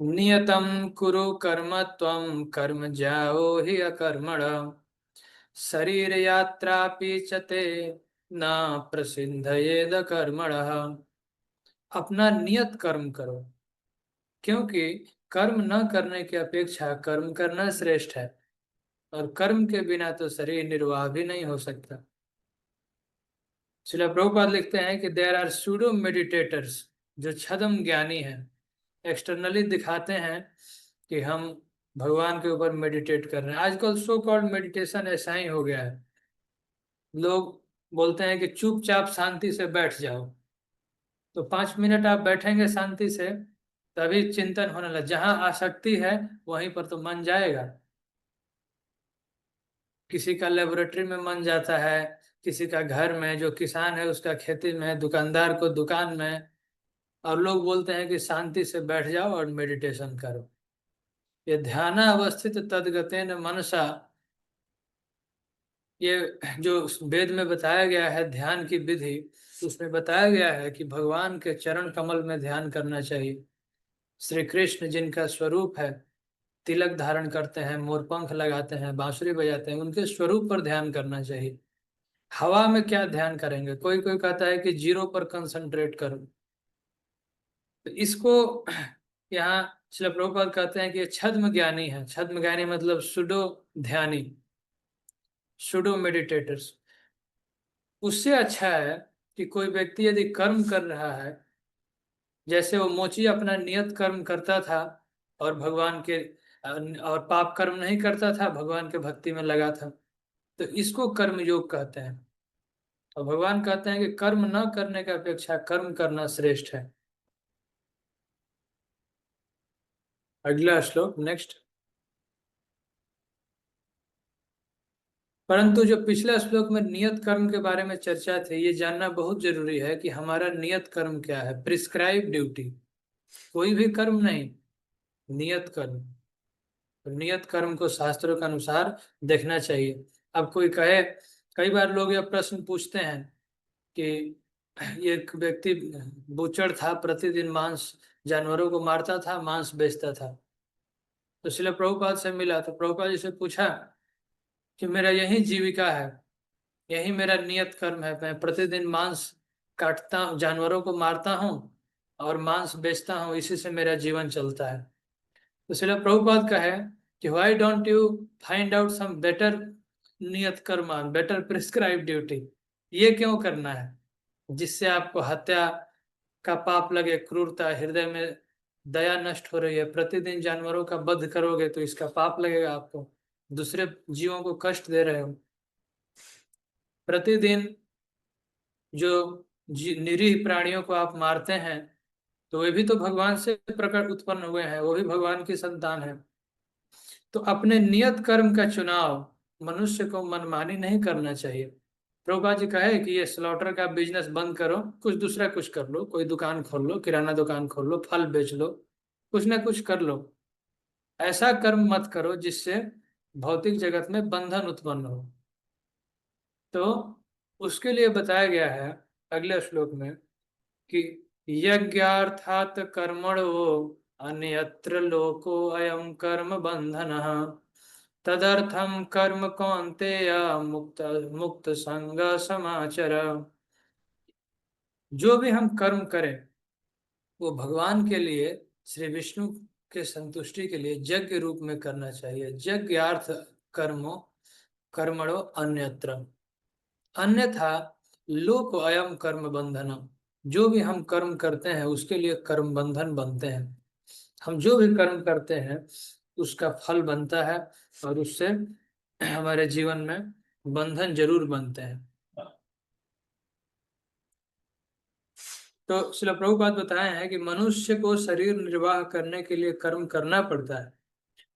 नियतं कुरु कर्म त्वं कर्म ज्यायो हि अकर्मण शरीर यात्रापि च ते न प्रसिद्धयेद कर्मणः। अपना नियत कर्म करो, क्योंकि कर्म न करने की अपेक्षा कर्म करना श्रेष्ठ है, और कर्म के बिना तो शरीर निर्वाह भी नहीं हो सकता। श्रील प्रभुपाद लिखते हैं कि देयर आर सूडो मेडिटेटर्स, जो छद्म ज्ञानी हैं, एक्सटर्नली दिखाते हैं कि हम भगवान के ऊपर मेडिटेट कर रहे हैं। आजकल सो कॉल्ड मेडिटेशन ऐसा ही हो गया है। लोग बोलते हैं कि चुपचाप शांति से बैठ जाओ, तो 5 मिनट आप बैठेंगे शांति से, तभी चिंतन होने लग, जहां आसक्ति है वहीं पर तो मन जाएगा। किसी का लेबोरेटरी में मन जाता है, किसी का घर में, जो किसान है उसका खेती में, दुकानदार को दुकान में, और लोग बोलते हैं कि शांति से बैठ जाओ और मेडिटेशन करो। ये ध्यान अवस्थित तदगतेन मनसा, ये जो वेद में बताया गया है ध्यान की विधि, उसमें बताया गया है कि भगवान के चरण कमल में ध्यान करना चाहिए। श्री कृष्ण जिनका स्वरूप है, तिलक धारण करते हैं, मोरपंख लगाते हैं, बांसुरी बजाते हैं, उनके स्वरूप पर ध्यान करना चाहिए। हवा में क्या ध्यान करेंगे? कोई कोई कहता है कि जीरो पर कंसंट्रेट करो, तो इसको यहाँ श्रील प्रभुपाद कहते हैं कि ये छद्म ज्ञानी है। छद्म ज्ञानी मतलब सुडो ध्यानी, सुडो मेडिटेटर्स। उससे अच्छा है कि कोई व्यक्ति यदि कर्म कर रहा है, जैसे वो मोची अपना नियत कर्म करता था और भगवान के और पाप कर्म नहीं करता था, भगवान के भक्ति में लगा था, तो इसको कर्म योग कहते हैं। और भगवान कहते हैं कि कर्म न करने की अपेक्षा कर्म करना श्रेष्ठ है। अगला श्लोक, नेक्स्ट। परंतु जो पिछला श्लोक में नियत कर्म के बारे में चर्चा थी, ये जानना बहुत जरूरी है कि हमारा नियत कर्म क्या है। प्रिस्क्राइब ड्यूटी, कोई भी कर्म नहीं, नियत कर्म। तो नियत कर्म को शास्त्रों के अनुसार देखना चाहिए। अब कोई कहे, कई बार लोग यह प्रश्न पूछते हैं कि ये एक व्यक्ति बुचड़ था, प्रतिदिन मांस, जानवरों को मारता था, मांस बेचता था, तो श्रील प्रभुपाद से मिला, तो प्रभुपाद जी से पूछा कि मेरा यही जीविका है, यही मेरा नियत कर्म है, मैं प्रतिदिन मांस काटता हूँ, जानवरों को मारता हूँ और मांस बेचता हूँ, इसी से मेरा जीवन चलता है। तो श्रील प्रभुपाद का है कि why don't you find out some better नियत कर्म, बेटर प्रिस्क्राइब ड्यूटी। ये क्यों करना है जिससे आपको हत्या का पाप लगे, क्रूरता, हृदय में दया नष्ट हो रही है, प्रतिदिन जानवरों का वध करोगे तो इसका पाप लगेगा आपको, दूसरे जीवों को कष्ट दे रहे हो। प्रतिदिन जो निरीह प्राणियों को आप मारते हैं, तो वे भी तो भगवान से प्रकट उत्पन्न हुए हैं, वो भी भगवान की संतान है। तो अपने नियत कर्म का चुनाव मनुष्य को मनमानी नहीं करना चाहिए। प्रभुपाद जी कहे कि ये स्लॉटर का बिजनेस बंद करो, कुछ दूसरा कुछ कर लो, कोई दुकान खोल लो, किराना दुकान खोल लो, फल बेच लो, कुछ ना कुछ कर लो। ऐसा कर्म मत करो जिससे भौतिक जगत में बंधन उत्पन्न हो। तो उसके लिए बताया गया है अगले श्लोक में कि यज्ञार्थात कर्मणो अन्यत्र लोको अयम कर्म बंधनः तदर्थम कर्म कौन्तेय मुक्त मुक्त संग समाचर। जो भी हम कर्म करें वो भगवान के लिए, श्री विष्णु के संतुष्टि के लिए यज्ञ रूप में करना चाहिए। यज्ञार्थ कर्मो कर्मणो अन्यत्र, अन्यथा लोक अयम कर्म बंधनम, जो भी हम कर्म करते हैं उसके लिए कर्म बंधन बनते हैं। हम जो भी कर्म करते हैं उसका फल बनता है और उससे हमारे जीवन में बंधन जरूर बनते हैं। तो श्रील प्रभुपाद बताए हैं कि मनुष्य को शरीर निर्वाह करने के लिए कर्म करना पड़ता है।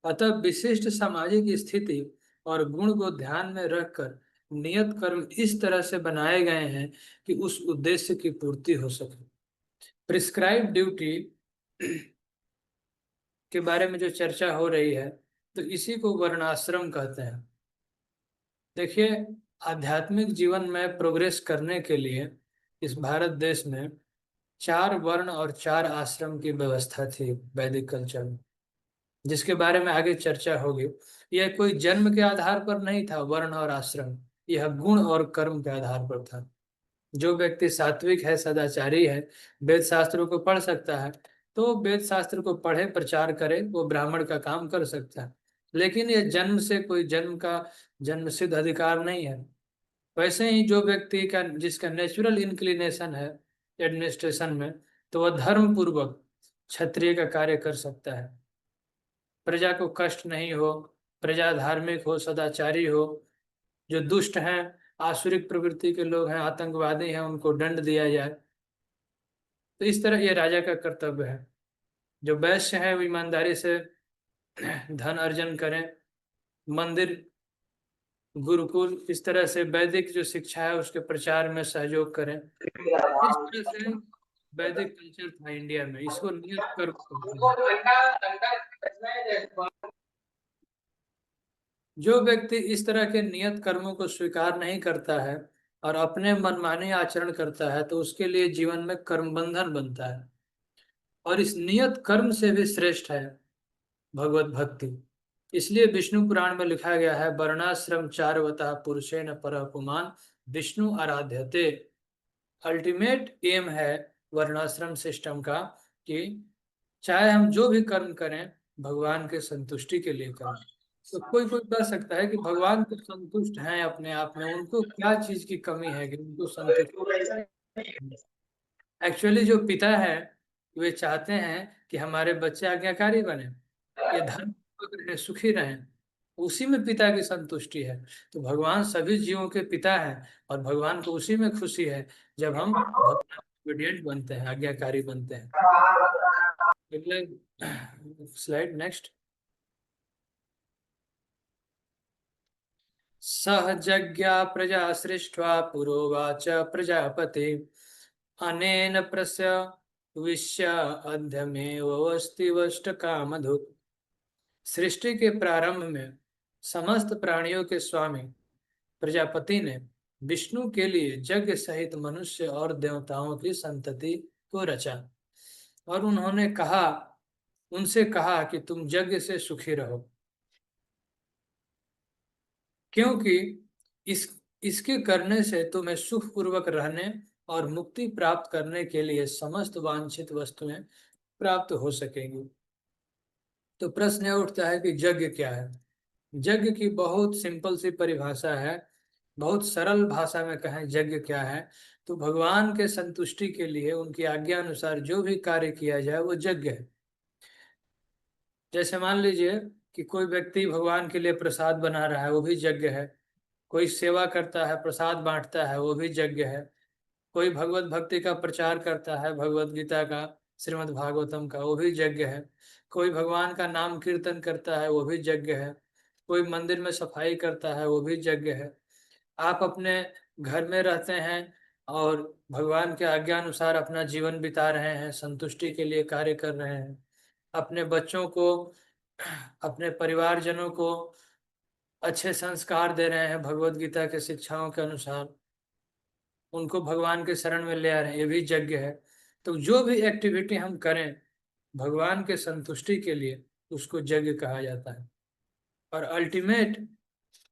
अतः विशिष्ट सामाजिक स्थिति और गुण को ध्यान में रखकर नियत कर्म इस तरह से बनाए गए हैं कि उस उद्देश्य की पूर्ति हो सके। प्रिस्क्राइब ड्यूटी के बारे में जो चर्चा हो रही है तो इसी को वर्णाश्रम कहते हैं। देखिए, आध्यात्मिक जीवन में प्रोग्रेस करने के लिए इस भारत देश में 4 वर्ण और 4 आश्रम की व्यवस्था थी वैदिक कल्चर में, जिसके बारे में आगे चर्चा होगी। यह कोई जन्म के आधार पर नहीं था वर्ण और आश्रम, यह गुण और कर्म के आधार पर था। जो व्यक्ति सात्विक है, सदाचारी है, वेद शास्त्रों को पढ़ सकता है, तो वेद शास्त्र को पढ़े, प्रचार करे, वो ब्राह्मण का काम कर सकता है। लेकिन यह जन्म से कोई जन्म का जन्म सिद्ध अधिकार नहीं है। वैसे ही जो व्यक्ति का जिसका नेचुरल इंक्लिनेशन है एडमिनिस्ट्रेशन में, तो वह धर्म पूर्वक क्षत्रिय का कार्य कर सकता है। प्रजा को कष्ट नहीं हो, प्रजा धार्मिक हो, सदाचारी हो। जो दुष्ट हैं, आसुरिक प्रवृत्ति के लोग हैं, आतंकवादी हैं, उनको दंड दिया जाए। तो इस तरह ये राजा का कर्तव्य है। जो वैश्य है वो ईमानदारी से धन अर्जन करें, मंदिर, गुरुकुल, इस तरह से वैदिक जो शिक्षा है उसके प्रचार में सहयोग करें। इस तरह से वैदिक कल्चर था इंडिया में, इसको नियत कर्म कहते हैं। जो व्यक्ति इस तरह के नियत कर्मों को स्वीकार नहीं करता है और अपने मनमाने आचरण करता है तो उसके लिए जीवन में कर्म बंधन बनता है। और इस नियत कर्म से भी श्रेष्ठ है भगवत भक्ति। इसलिए विष्णु पुराण में लिखा गया है, वर्णाश्रम चारवतः पुरुषेण परः पुमान् विष्णु आराध्यते। अल्टीमेट एम है वर्णाश्रम सिस्टम का कि चाहे हम जो भी कर्म करें भगवान के संतुष्टि के लिए करें। तो कोई कोई कह सकता है कि भगवान तो संतुष्ट हैं अपने आप में, उनको क्या चीज की कमी है कि उनको संतुष्ट। एक्चुअली जो पिता है वे चाहते हैं कि हमारे बच्चे आज्ञाकारी बने, ये धर्म रहे, सुखी रहें। उसी में पिता की संतुष्टि है। तो भगवान सभी जीवों के पिता हैं और भगवान को उसी में खुशी है जब हम भगवान ओबीडिएंट बनते हैं, आज्ञाकारी बनते हैं। अगले स्लाइड नेक्स्ट। सह जज्ञा प्रजा सृष्ट्वा पुरोवाच प्रजापति अनेन प्रस्य विश्य अध्यमेवस्ति वष्ट कामधुक्। सृष्टि के प्रारंभ में समस्त प्राणियों के स्वामी प्रजापति ने विष्णु के लिए यज्ञ सहित मनुष्य और देवताओं की संतति को रचा और उन्होंने कहा, उनसे कहा कि तुम यज्ञ से सुखी रहो, क्योंकि इस इसके करने से तुम्हें सुख पूर्वक रहने और मुक्ति प्राप्त करने के लिए समस्त वांछित वस्तुएं प्राप्त हो सकेंगी। तो प्रश्न यह उठता है कि यज्ञ क्या है। यज्ञ की बहुत सिंपल सी परिभाषा है। बहुत सरल भाषा में कहें यज्ञ क्या है, तो भगवान के संतुष्टि के लिए उनकी आज्ञा अनुसार जो भी कार्य किया जाए वो यज्ञ है। जैसे मान लीजिए कि कोई व्यक्ति भगवान के लिए प्रसाद बना रहा है, वो भी यज्ञ है। कोई सेवा करता है, प्रसाद बांटता है, वो भी यज्ञ है। कोई भगवत भक्ति का प्रचार करता है, भगवत गीता का, श्रीमद् भागवतम का, वो भी यज्ञ है। कोई भगवान का नाम कीर्तन करता है, वो भी यज्ञ है। कोई मंदिर में सफाई करता है, वो भी यज्ञ है। आप अपने घर में रहते हैं और भगवान के आज्ञा अनुसार अपना जीवन बिता रहे हैं, संतुष्टि के लिए कार्य कर रहे हैं। अपने बच्चों को, अपने परिवारजनों को अच्छे संस्कार दे रहे हैं भगवत गीता के शिक्षाओं के अनुसार, उनको भगवान के शरण में ले आ रहे हैं, ये भी यज्ञ है। तो जो भी एक्टिविटी हम करें भगवान के संतुष्टि के लिए, उसको यज्ञ कहा जाता है। और अल्टीमेट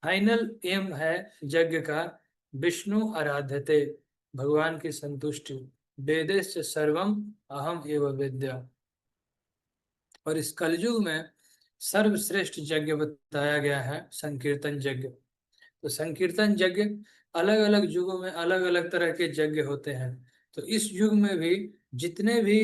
फाइनल एम है यज्ञ का, विष्णु आराध्यते, भगवान की संतुष्टि। वेदेश सर्वम अहम एव वेद्या। और इस कलयुग में सर्वश्रेष्ठ यज्ञ बताया गया है संकीर्तन यज्ञ। तो संकीर्तन यज्ञ, अलग अलग युगों में अलग अलग तरह के यज्ञ होते हैं। तो इस युग में भी जितने भी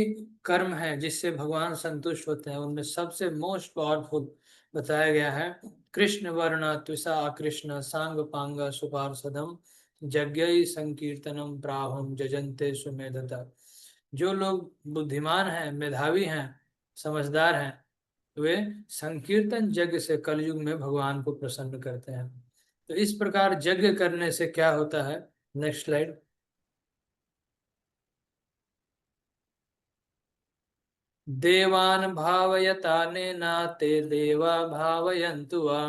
कर्म हैं जिससे भगवान संतुष्ट होते हैं, उनमें सबसे मोस्ट पावरफुल बताया गया है कृष्ण वर्ण त्विषा कृष्ण सांग पांग सुपार्षदम यज्ञ संकीर्तनम प्राहुम जजन्ते सुमेधता। जो लोग बुद्धिमान हैं, मेधावी हैं, समझदार हैं, वे संकीर्तन यज्ञ से कलयुग में भगवान को प्रसन्न करते हैं। तो इस प्रकार यज्ञ करने से क्या होता है, नेक्स्ट स्लाइड। देवान भावयतानेन ते देवा भावयन्तु वा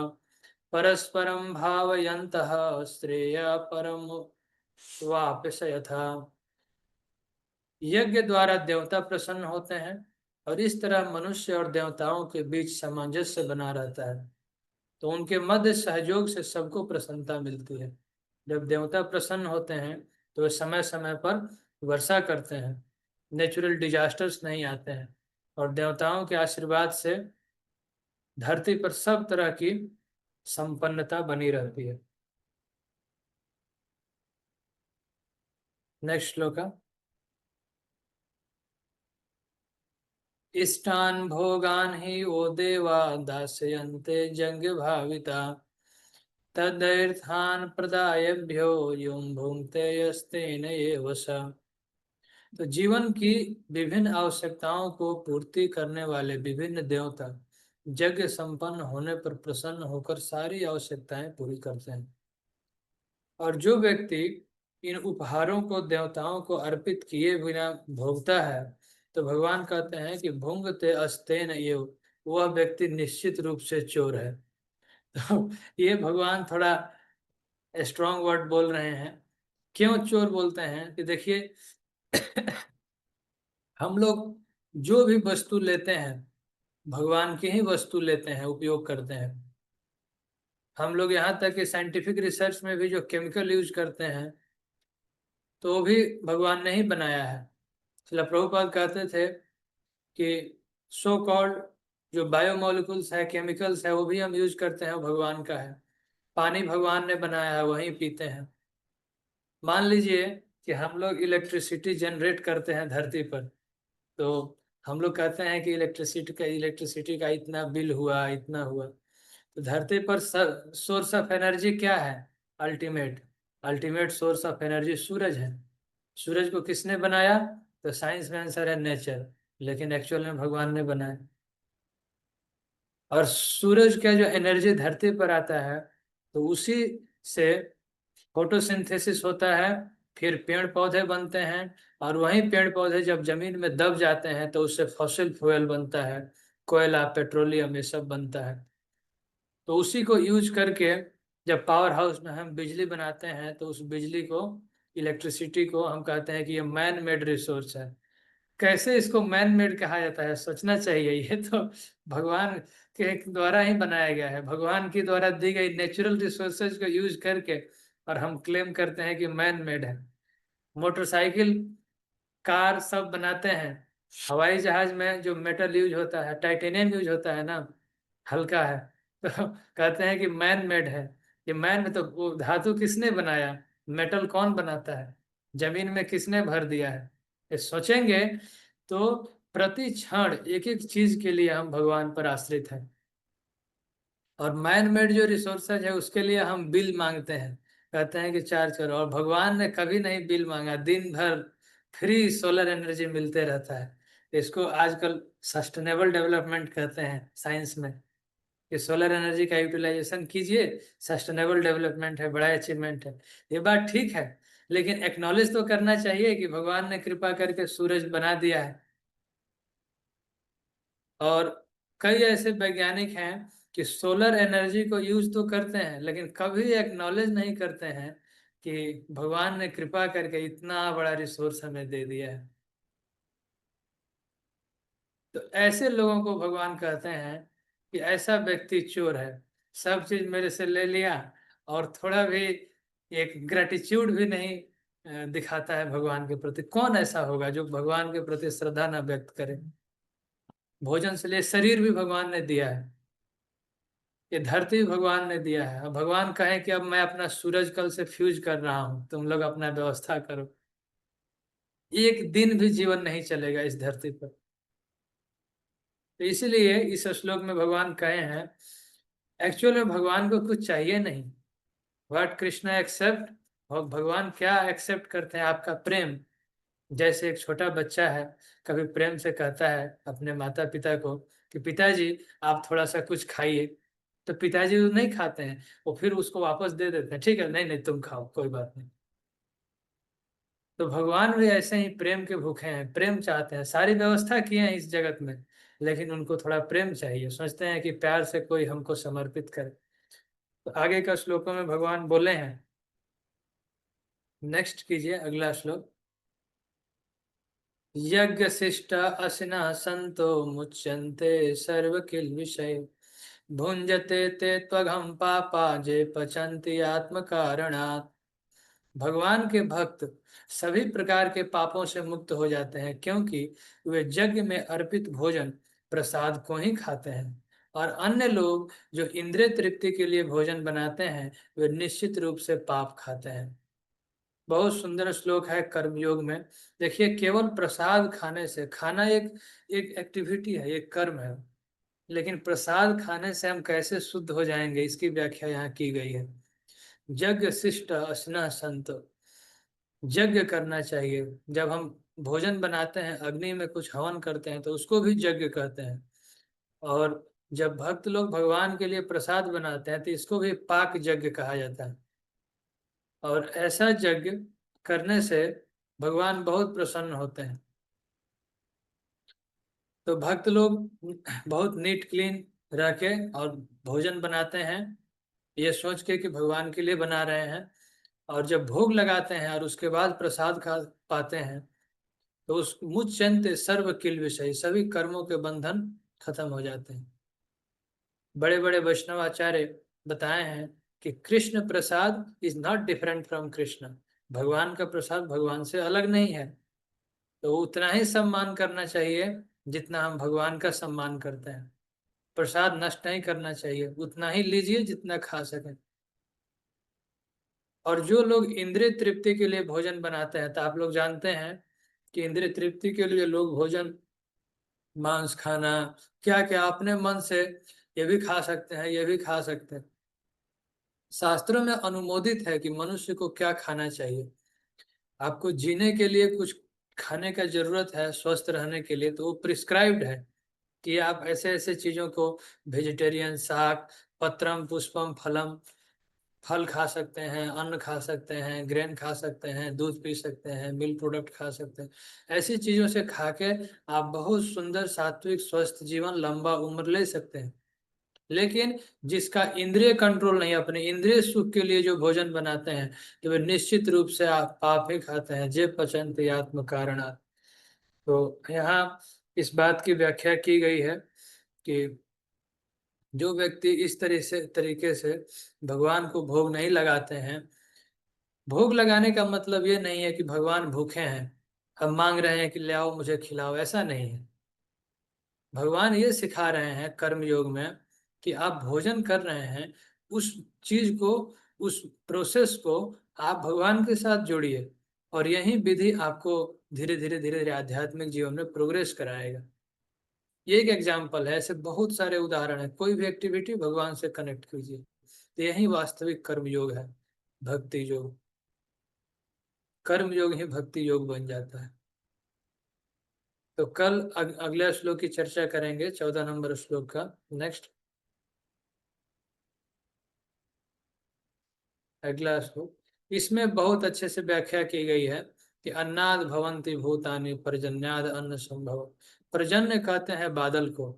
परस्परं भावयन्तः श्रेय परम वाप्स्य यथा। यज्ञ द्वारा देवता प्रसन्न होते हैं और इस तरह मनुष्य और देवताओं के बीच सामंजस्य बना रहता है। तो उनके मध्य सहयोग से सबको प्रसन्नता मिलती है। जब देवता प्रसन्न होते हैं तो वे समय समय पर वर्षा करते हैं, नेचुरल डिजास्टर्स नहीं आते हैं, और देवताओं के आशीर्वाद से धरती पर सब तरह की संपन्नता बनी रहती है। नेक्स्ट श्लोक। इष्टान भोगान ही वो देवा दास्यन्ते जंग भाविता तदर्थान प्रदायभ्यो युं भुंक्ते यस्तेन एव स। तो जीवन की विभिन्न आवश्यकताओं को पूर्ति करने वाले विभिन्न देवता यज्ञ संपन्न होने पर प्रसन्न होकर सारी आवश्यकताएं पूरी करते हैं। और जो व्यक्ति इन उपहारों को देवताओं को अर्पित किए बिना भोगता है, तो भगवान कहते हैं कि भुंगते अस्तेन एव, वह व्यक्ति निश्चित रूप से चोर है। तो ये भगवान थोड़ा स्ट्रॉन्ग वर्ड बोल रहे हैं। क्यों चोर बोलते हैं कि देखिए हम लोग जो भी वस्तु लेते हैं भगवान की ही वस्तु लेते हैं, उपयोग करते हैं। हम लोग यहाँ तक कि साइंटिफिक रिसर्च में भी जो केमिकल यूज करते हैं तो वो भी भगवान ने ही बनाया है। श्रील प्रभुपाद कहते थे कि सो कॉल्ड जो बायोमोलिकुल्स है, केमिकल्स है, वो भी हम यूज करते हैं, वो भगवान का है। पानी भगवान ने बनाया है, वही पीते हैं। मान लीजिए कि हम लोग इलेक्ट्रिसिटी जनरेट करते हैं धरती पर, तो हम लोग कहते हैं कि इलेक्ट्रिसिटी का इतना बिल हुआ, इतना हुआ। तो धरती पर सोर्स ऑफ एनर्जी क्या है? Ultimate ultimate source of energy सूरज है। सूरज को किसने बनाया? तो साइंस में आंसर है नेचर, लेकिन एक्चुअल में भगवान ने बनाया। और सूरज का जो एनर्जी धरती पर आता है तो उसी से फोटोसिंथेसिस होता है, फिर पेड़ पौधे बनते हैं, और वही पेड़ पौधे जब जमीन में दब जाते हैं तो उससे फॉसिल फ्यूल बनता है, कोयला, पेट्रोलियम, ये सब बनता है। तो उसी को यूज करके जब पावर हाउस में हम बिजली बनाते हैं तो उस बिजली को, इलेक्ट्रिसिटी को, हम कहते हैं कि ये मैन मेड रिसोर्स है। कैसे इसको मैन मेड कहा जाता है, सोचना चाहिए। ये तो भगवान के द्वारा ही बनाया गया है, भगवान की द्वारा दी गई नेचुरल रिसोर्सेज को यूज करके, और हम क्लेम करते हैं कि मैन मेड है। मोटरसाइकिल, कार सब बनाते हैं। हवाई जहाज में जो मेटल यूज होता है, टाइटेनियम यूज होता है ना, हल्का है, तो कहते हैं कि मैन मेड है। ये मैन में तो वो धातु किसने बनाया, मेटल कौन बनाता है, जमीन में किसने भर दिया है? ये सोचेंगे तो प्रति क्षण एक एक चीज के लिए हम भगवान पर आश्रित हैं। और मैन मेड जो रिसोर्सेज है उसके लिए हम बिल मांगते हैं, कहते हैं कि चार्ज करो। और भगवान ने कभी नहीं बिल मांगा, दिन भर फ्री सोलर एनर्जी मिलते रहता है। इसको आजकल सस्टेनेबल डेवलपमेंट कहते हैं साइंस में, कि सोलर एनर्जी का यूटिलाइजेशन कीजिए, सस्टेनेबल डेवलपमेंट है, बड़ा अचीवमेंट है। ये बात ठीक है, लेकिन एक्नॉलेज तो करना चाहिए कि भगवान ने कृपा करके सूरज बना दिया है। और कई ऐसे वैज्ञानिक हैं कि सोलर एनर्जी को यूज तो करते हैं, लेकिन कभी एक्नॉलेज नहीं करते हैं कि भगवान ने कृपा करके इतना बड़ा रिसोर्स हमें दे दिया है। तो ऐसे लोगों को भगवान कहते हैं कि ऐसा व्यक्ति चोर है, सब चीज मेरे से ले लिया और थोड़ा भी एक ग्रेटिट्यूड भी नहीं दिखाता है भगवान के प्रति। कौन ऐसा होगा जो भगवान के प्रति श्रद्धा न व्यक्त करे? भोजन से लिए शरीर भी भगवान ने दिया है, ये धरती भी भगवान ने दिया है। अब भगवान कहें कि अब मैं अपना सूरज कल से फ्यूज कर रहा हूं, तुम लोग अपना व्यवस्था करो, एक दिन भी जीवन नहीं चलेगा इस धरती पर। तो इसीलिए इस श्लोक में भगवान कहे हैं, एक्चुअल में भगवान को कुछ चाहिए नहीं। व्हाट कृष्णा एक्सेप्ट, और भगवान क्या एक्सेप्ट करते हैं? आपका प्रेम। जैसे एक छोटा बच्चा है, कभी प्रेम से कहता है अपने माता पिता को कि पिताजी आप थोड़ा सा कुछ खाइए, तो पिताजी वो नहीं खाते हैं, वो फिर उसको वापस दे देते हैं, ठीक है नहीं नहीं तुम खाओ कोई बात नहीं। तो भगवान भी ऐसे ही प्रेम के भूखे हैं, प्रेम चाहते हैं, सारी व्यवस्था किए हैं इस जगत में, लेकिन उनको थोड़ा प्रेम चाहिए, सोचते हैं कि प्यार से कोई हमको समर्पित करे। तो आगे का श्लोकों में भगवान बोले हैं, नेक्स्ट कीजिए अगला श्लोक। यज्ञ शिष्ट असिना संतो मुच्यन्ते सर्व किल विषय भुंजते ते त्वघम पापा जे पचन्ति आत्म कारणात्। भगवान के भक्त सभी प्रकार के पापों से मुक्त हो जाते हैं, क्योंकि वे यज्ञ में अर्पित भोजन प्रसाद को ही खाते हैं। और अन्य लोग जो इंद्रिय तृप्ति के लिए भोजन बनाते हैं, वे निश्चित रूप से पाप खाते हैं। बहुत सुंदर श्लोक है कर्मयोग में। देखिए, केवल प्रसाद खाने से, खाना एक एक एक्टिविटी है, एक कर्म है, लेकिन प्रसाद खाने से हम कैसे शुद्ध हो जाएंगे, इसकी व्याख्या यहाँ की गई है। यज्ञ शिष्ट असना संत, यज्ञ करना चाहिए। जब हम भोजन बनाते हैं, अग्नि में कुछ हवन करते हैं, तो उसको भी यज्ञ कहते हैं। और जब भक्त लोग भगवान के लिए प्रसाद बनाते हैं, तो इसको भी पाक यज्ञ कहा जाता है। और ऐसा यज्ञ करने से भगवान बहुत प्रसन्न होते हैं। तो भक्त लोग बहुत नीट क्लीन रह के और भोजन बनाते हैं, ये सोच के कि भगवान के लिए बना रहे हैं। और जब भोग लगाते हैं और उसके बाद प्रसाद खा पाते हैं, तो उस मुच्यन्ते सर्व किल विषय, सभी कर्मों के बंधन खत्म हो जाते हैं। बड़े बड़े वैष्णव आचार्य बताए हैं कि Krishna prasad is not different from Krishna. भगवान का प्रसाद भगवान से अलग नहीं है, तो उतना ही सम्मान करना चाहिए जितना हम भगवान का सम्मान करते हैं। प्रसाद नष्ट नहीं करना चाहिए, उतना ही लीजिए जितना खा सकें। और जो लोग इंद्रिय तृप्ति के लिए भोजन बनाते हैं, तो आप लोग जानते हैं कि इंद्रिय तृप्ति के लिए लोग भोजन, मांस खाना, क्या क्या अपने मन से ये भी खा सकते हैं, ये भी खा सकते हैं। शास्त्रों में अनुमोदित है कि मनुष्य को क्या खाना चाहिए। आपको जीने के लिए कुछ खाने का जरूरत है, स्वस्थ रहने के लिए, तो वो प्रिस्क्राइब्ड है कि आप ऐसे ऐसे चीजों को, वेजिटेरियन, शाक, पत्रम पुष्पम फलम, फल खा सकते हैं, अन्न खा सकते हैं, ग्रेन खा सकते हैं, दूध पी सकते हैं, मिल्क प्रोडक्ट खा सकते हैं। ऐसी चीजों से खा के आप बहुत सुंदर सात्विक स्वस्थ जीवन, लंबा उम्र ले सकते हैं। लेकिन जिसका इंद्रिय कंट्रोल नहीं, अपने इंद्रिय सुख के लिए जो भोजन बनाते हैं, तो वे निश्चित रूप से आप पाप ही खाते हैं। जे पचन्ते आत्म कारणात्। तो यहाँ इस बात की व्याख्या की गई है कि जो व्यक्ति इस तरीके से भगवान को भोग नहीं लगाते हैं, भोग लगाने का मतलब ये नहीं है कि भगवान भूखे हैं, हम मांग रहे हैं कि ले आओ मुझे खिलाओ, ऐसा नहीं है। भगवान ये सिखा रहे हैं कर्म योग में कि आप भोजन कर रहे हैं, उस चीज को, उस प्रोसेस को आप भगवान के साथ जोड़िए, और यही विधि आपको धीरे धीरे धीरे धीरे आध्यात्मिक जीवन में प्रोग्रेस कराएगा। ये एक एग्जाम्पल है, ऐसे बहुत सारे उदाहरण है। कोई भी एक्टिविटी भगवान से कनेक्ट कीजिए, तो यही वास्तविक कर्म योग है, भक्ति योग। कर्म योग ही भक्ति योग बन जाता है। तो कल अगले श्लोक की चर्चा करेंगे, 14 नंबर श्लोक का। नेक्स्ट अगला श्लोक, इसमें बहुत अच्छे से व्याख्या की गई है कि अन्नाद भवन्ति भूतानि पर्जन्याद अन्न संभव। पर्जन्य कहते हैं बादल को,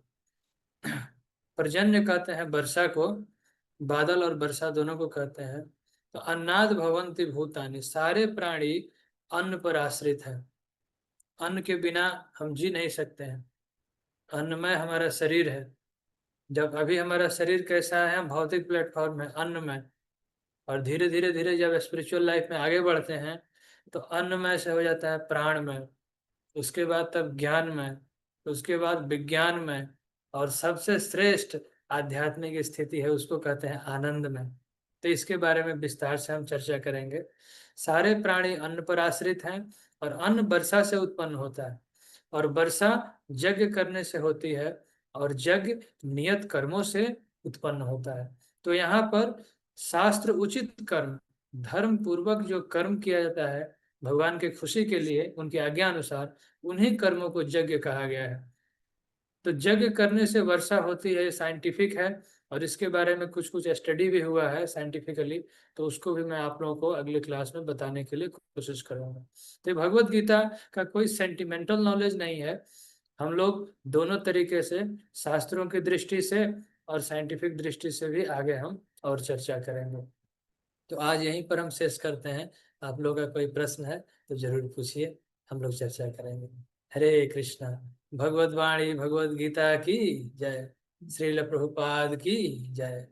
पर्जन्य कहते हैं वर्षा को, बादल और वर्षा दोनों को कहते हैं। तो अन्नाद भवन्ति भूतानि, सारे प्राणी अन्न पर आश्रित है। अन्न के बिना हम जी नहीं सकते हैं। अन्नमय हमारा शरीर है। जब अभी हमारा शरीर कैसा है, हम भौतिक प्लेटफॉर्म है अन्नमय, और धीरे धीरे धीरे जब स्पिरिचुअल लाइफ में आगे बढ़ते हैं तो अन्नमय से हो जाता है प्राणमय, उसके बाद तब ज्ञानमय, उसके बाद विज्ञानमय, और सबसे श्रेष्ठ आध्यात्मिक स्थिति है उसको कहते हैं आनंदमय। तो इसके बारे में विस्तार से हम चर्चा करेंगे। सारे प्राणी अन्न पर आश्रित हैं, और अन्न वर्षा से उत्पन्न होता है, और वर्षा यज्ञ करने से होती है, और यज्ञ नियत कर्मों से उत्पन्न होता है। तो यहाँ पर शास्त्र उचित कर्म, धर्म पूर्वक जो कर्म किया जाता है भगवान के खुशी के लिए, उनकी आज्ञा अनुसार, उन्हीं कर्मों को यज्ञ कहा गया है। तो यज्ञ करने से वर्षा होती है, साइंटिफिक है, और इसके बारे में कुछ कुछ स्टडी भी हुआ है साइंटिफिकली। तो उसको भी मैं आप लोगों को अगले क्लास में बताने के लिए कोशिश करूंगा। तो भगवत गीता का कोई सेंटिमेंटल नॉलेज नहीं है। हम लोग दोनों तरीके से, शास्त्रों की दृष्टि से और साइंटिफिक दृष्टि से भी आगे हम और चर्चा करेंगे। तो आज यहीं पर हम शेष करते हैं। आप लोगों का कोई प्रश्न है तो जरूर पूछिए, हम लोग चर्चा करेंगे। हरे कृष्णा। भगवत वाणी भगवत गीता की जय। श्रील प्रभुपाद की जय।